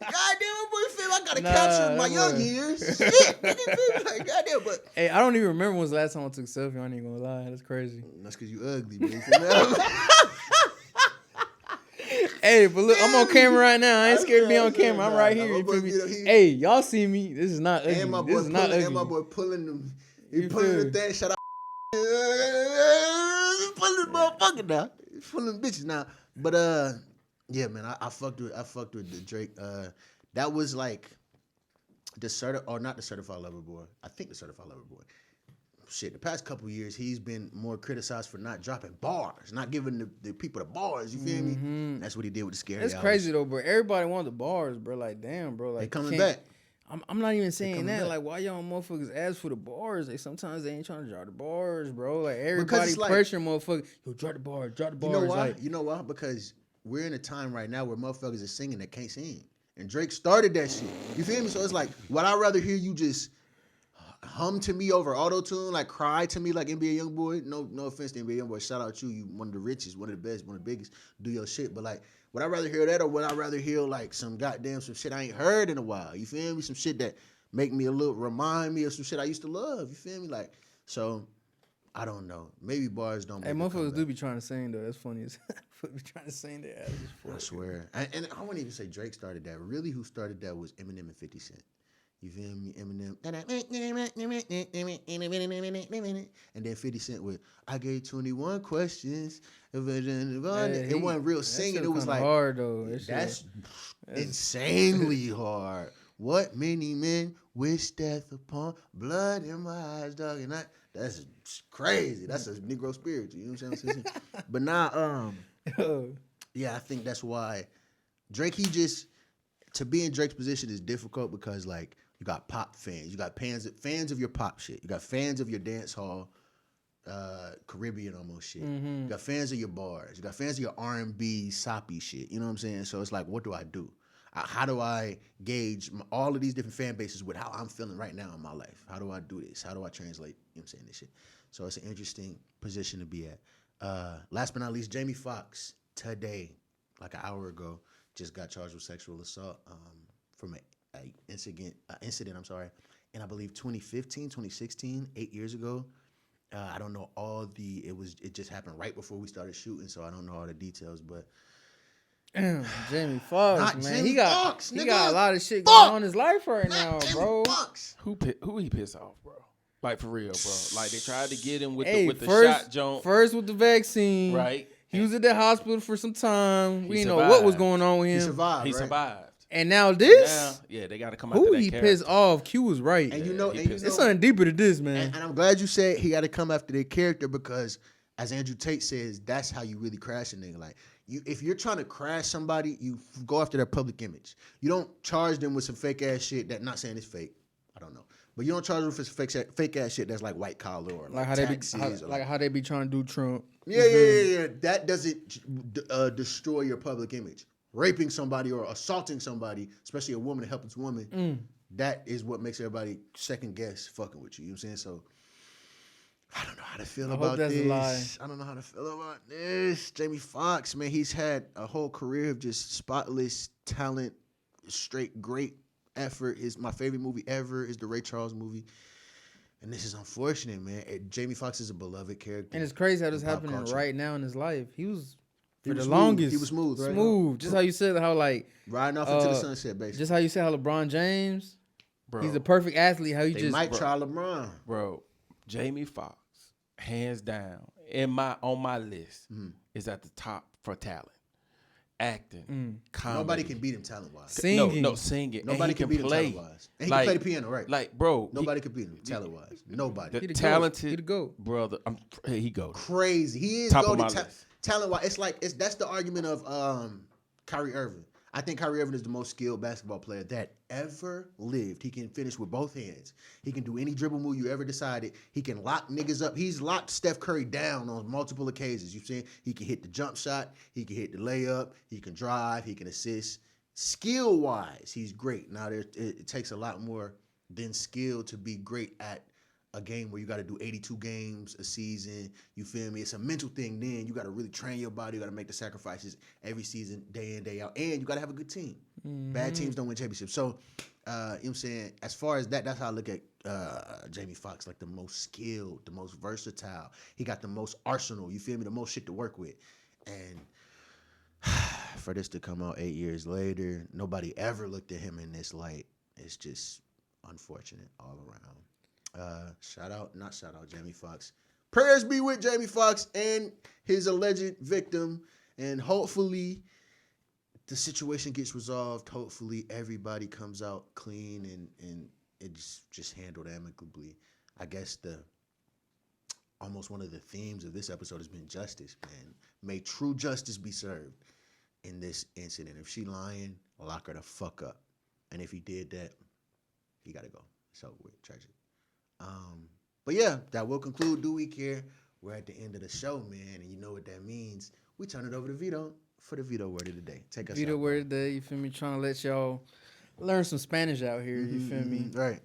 [SPEAKER 1] boy, you feel me? I gotta capture my young years. Shit, nigga, feel me? Like goddamn, but
[SPEAKER 2] hey, I don't even remember when's the last time I took a selfie. I ain't gonna lie, that's crazy.
[SPEAKER 1] That's because you ugly, bro. You feel me?
[SPEAKER 2] Hey, but look, I'm on camera right now. I ain't scared to be on camera. I'm right here. You feel me? Hey, y'all see me? This is not ugly.
[SPEAKER 1] And my boy
[SPEAKER 2] This is not ugly.
[SPEAKER 1] And my boy pulling them. He
[SPEAKER 2] You
[SPEAKER 1] pulling
[SPEAKER 2] feel
[SPEAKER 1] the thing. Shout out. Pulling the motherfucker now. Pulling bitches now. But yeah, man, I fucked with the Drake. That was like not the certified lover boy. I think the certified lover boy. Shit, the past couple years he's been more criticized for not dropping bars, not giving the people the bars. You feel me? That's what he did with the Scary Hours.
[SPEAKER 2] That's crazy though, bro. Everybody wants the bars, bro. Like, damn, bro. Like,
[SPEAKER 1] They coming back.
[SPEAKER 2] I'm not even saying that.
[SPEAKER 1] back.
[SPEAKER 2] Like, why y'all motherfuckers ask for the bars? Like, sometimes they ain't trying to drop the bars, bro. Like, everybody
[SPEAKER 1] like,
[SPEAKER 2] pressure motherfuckers. Yo, drop the bars.
[SPEAKER 1] You know why?
[SPEAKER 2] Like,
[SPEAKER 1] You know why? Because we're in a time right now where motherfuckers are singing that can't sing. And Drake started that shit. You feel me? So it's like, would I rather hear you just hum to me over auto-tune, like cry to me like NBA Youngboy? No offense to NBA Youngboy. Shout out you one of the richest, one of the best, one of the biggest. Do your shit. But like, would I rather hear that or would I rather hear like some shit I ain't heard in a while? You feel me? Some shit that make me remind me of some shit I used to love. You feel me? Like, so I don't know. Maybe bars don't make
[SPEAKER 2] hey,
[SPEAKER 1] it
[SPEAKER 2] motherfuckers
[SPEAKER 1] come
[SPEAKER 2] do
[SPEAKER 1] back.
[SPEAKER 2] be trying to sing though. That's funny as be trying to sing their asses for
[SPEAKER 1] I
[SPEAKER 2] it.
[SPEAKER 1] swear. And I wouldn't even say Drake started that. Really, who started that was Eminem and 50 Cent. You feel me? Eminem. And then 50 Cent with, I gave 21 questions. It wasn't real singing. It was like,
[SPEAKER 2] hard though.
[SPEAKER 1] that's insanely hard. What many men wish death upon, blood in my eyes, dog. And that's crazy. That's a Negro spiritual. You know what I'm saying? But now, yeah, I think that's why Drake, to be in Drake's position is difficult because, like, you got pop fans. You got fans of your pop shit. You got fans of your dance hall, Caribbean almost shit.
[SPEAKER 2] Mm-hmm.
[SPEAKER 1] You got fans of your bars. You got fans of your R&B, soppy shit. You know what I'm saying? So it's like, what do I do? How do I gauge all of these different fan bases with how I'm feeling right now in my life? How do I do this? How do I translate, you know what I'm saying, this shit? So it's an interesting position to be at. Last but not least, Jamie Foxx today, like an hour ago, just got charged with sexual assault from an incident, in I believe 2015, 2016, 8 years ago. I don't know it just happened right before we started shooting, so I don't know all the details, but
[SPEAKER 2] Jamie Foxx, man,
[SPEAKER 1] Jamie
[SPEAKER 2] he got
[SPEAKER 1] Foxx,
[SPEAKER 2] he
[SPEAKER 1] nigga.
[SPEAKER 2] got a lot of shit going on in his life right now,
[SPEAKER 1] Jamie
[SPEAKER 2] bro.
[SPEAKER 1] Foxx.
[SPEAKER 3] Who he pissed off, bro? Like for real, bro. Like they tried to get him with the shot jump.
[SPEAKER 2] First with the vaccine,
[SPEAKER 3] Right.
[SPEAKER 2] He was at the hospital for some time. We didn't know
[SPEAKER 3] survived.
[SPEAKER 2] what was going on with him.
[SPEAKER 1] He survived,
[SPEAKER 3] He
[SPEAKER 1] right?
[SPEAKER 3] survived.
[SPEAKER 2] And now this?
[SPEAKER 3] Now, yeah, they got to come out.
[SPEAKER 2] Who
[SPEAKER 3] that
[SPEAKER 2] he
[SPEAKER 3] character.
[SPEAKER 2] pissed off? Q was right.
[SPEAKER 1] And you know,
[SPEAKER 2] It's something deeper to this, man.
[SPEAKER 1] And I'm glad you said he got to come after their character because, as Andrew Tate says, that's how you really crash a nigga. Like, if you're trying to crash somebody, you go after their public image. You don't charge them with some fake ass shit that not saying it's fake. I don't know. But you don't charge them for some fake ass shit that's like white collar or like
[SPEAKER 2] how
[SPEAKER 1] taxes.
[SPEAKER 2] how they be trying to do Trump.
[SPEAKER 1] Yeah. That doesn't destroy your public image. Raping somebody or assaulting somebody, especially a woman, a helpless woman, that is what makes everybody second guess fucking with you. You know what I'm saying? So I don't know how to feel about this. I don't know how to feel about this. Jamie Foxx, man, he's had a whole career of just spotless talent, straight great effort. My favorite movie ever is the Ray Charles movie. And this is unfortunate, man. Jamie Foxx is a beloved character.
[SPEAKER 2] And it's crazy how this happening right now in his life. He was
[SPEAKER 1] smooth.
[SPEAKER 2] longest.
[SPEAKER 1] He was smooth, right?
[SPEAKER 2] Smooth. Just how you said how like
[SPEAKER 1] riding off into the sunset, basically.
[SPEAKER 2] Just how you said how LeBron James,
[SPEAKER 3] bro,
[SPEAKER 2] he's a perfect athlete. How you
[SPEAKER 1] might try LeBron,
[SPEAKER 3] bro. Jamie Foxx, hands down, on my list, is at the top for talent. Acting, comedy.
[SPEAKER 1] Nobody can beat him talent-wise.
[SPEAKER 2] Singing.
[SPEAKER 3] No, singing.
[SPEAKER 1] Nobody can beat him talent-wise. And he can play the piano, right?
[SPEAKER 3] Like, bro.
[SPEAKER 1] Nobody can beat him talent-wise. Nobody.
[SPEAKER 3] The talented
[SPEAKER 2] he the GOAT.
[SPEAKER 3] brother. He GOAT.
[SPEAKER 1] Crazy. He is
[SPEAKER 3] top of my list.
[SPEAKER 1] Talent-wise. That's the argument of Kyrie Irving. I think Kyrie Irving is the most skilled basketball player that ever lived. He can finish with both hands. He can do any dribble move you ever decided. He can lock niggas up. He's locked Steph Curry down on multiple occasions. You see, he can hit the jump shot. He can hit the layup. He can drive. He can assist. Skill-wise, he's great. Now, it takes a lot more than skill to be great at a game where you got to do 82 games a season. You feel me? It's a mental thing then. You got to really train your body. You got to make the sacrifices every season, day in, day out. And you got to have a good team. Bad teams don't win championships. So, you know what I'm saying? As far as that's how I look at Jamie Foxx, like the most skilled, the most versatile. He got the most arsenal. You feel me? The most shit to work with. And for this to come out 8 years later, nobody ever looked at him in this light. It's just unfortunate all around. Not shout out Jamie Foxx. Prayers be with Jamie Foxx and his alleged victim, and hopefully the situation gets resolved. Hopefully everybody comes out clean and it's just handled amicably. I guess almost one of the themes of this episode has been justice, man. May true justice be served in this incident. If she lying, lock her the fuck up. And if he did that, he gotta go. It's over with. Tragic. But yeah, that will conclude Do We Care? We're at the end of the show, man, and you know what that means. We turn it over to Vito for the Veto word of the day. Take us
[SPEAKER 2] Veto
[SPEAKER 1] out,
[SPEAKER 2] word of the day, you feel me? Trying to let y'all learn some Spanish out here, you feel me?
[SPEAKER 1] Right.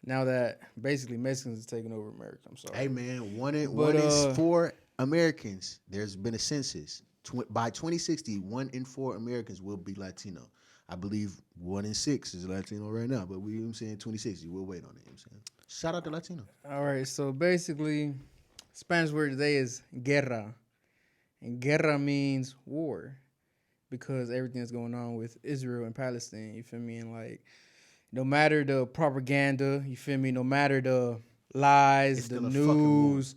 [SPEAKER 2] Now that basically Mexicans are taking over America. I'm sorry.
[SPEAKER 1] Hey, man, one in 4 Americans. There's been a census. By 2060, 1 in 4 Americans will be Latino. I believe 1 in 6 is Latino right now, but you know what I'm saying 2060. We'll wait on it. You know what I'm saying? Shout out to Latino.
[SPEAKER 2] All right, so basically, Spanish word today is guerra. And guerra means war because everything that's going on with Israel and Palestine, you feel me? And like, no matter the propaganda, you feel me? No matter the lies, the news,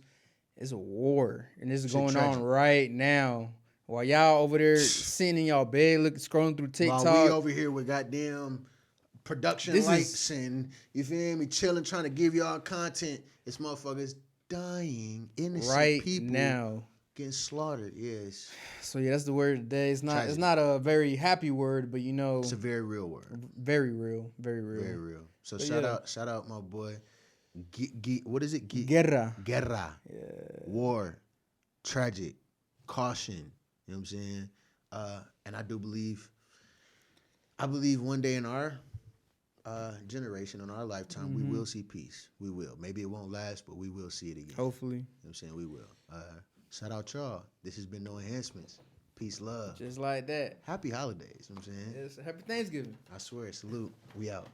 [SPEAKER 2] it's a war. And this is going on right now. While y'all over there sitting in y'all bed, scrolling through TikTok.
[SPEAKER 1] While we over here with goddamn production lights and, you feel me, chilling, trying to give y'all content. It's motherfuckers dying, innocent people
[SPEAKER 2] now
[SPEAKER 1] getting slaughtered. Yes.
[SPEAKER 2] So yeah, that's the word of the day. It's not a very happy word, but you know,
[SPEAKER 1] it's a very real word.
[SPEAKER 2] Very real, very real,
[SPEAKER 1] very real. So shout out my boy. What is it?
[SPEAKER 2] Guerra.
[SPEAKER 1] Yeah. War, tragic, caution. You know what I'm saying? And I believe one day in our generation, in our lifetime, we will see peace. We will. Maybe it won't last, but we will see it again.
[SPEAKER 2] Hopefully.
[SPEAKER 1] You know what I'm saying? We will. Shout out y'all. This has been No Enhancements. Peace, love.
[SPEAKER 2] Just like that.
[SPEAKER 1] Happy holidays. You know what I'm saying?
[SPEAKER 2] Yes, happy Thanksgiving.
[SPEAKER 1] I swear. Salute. We out.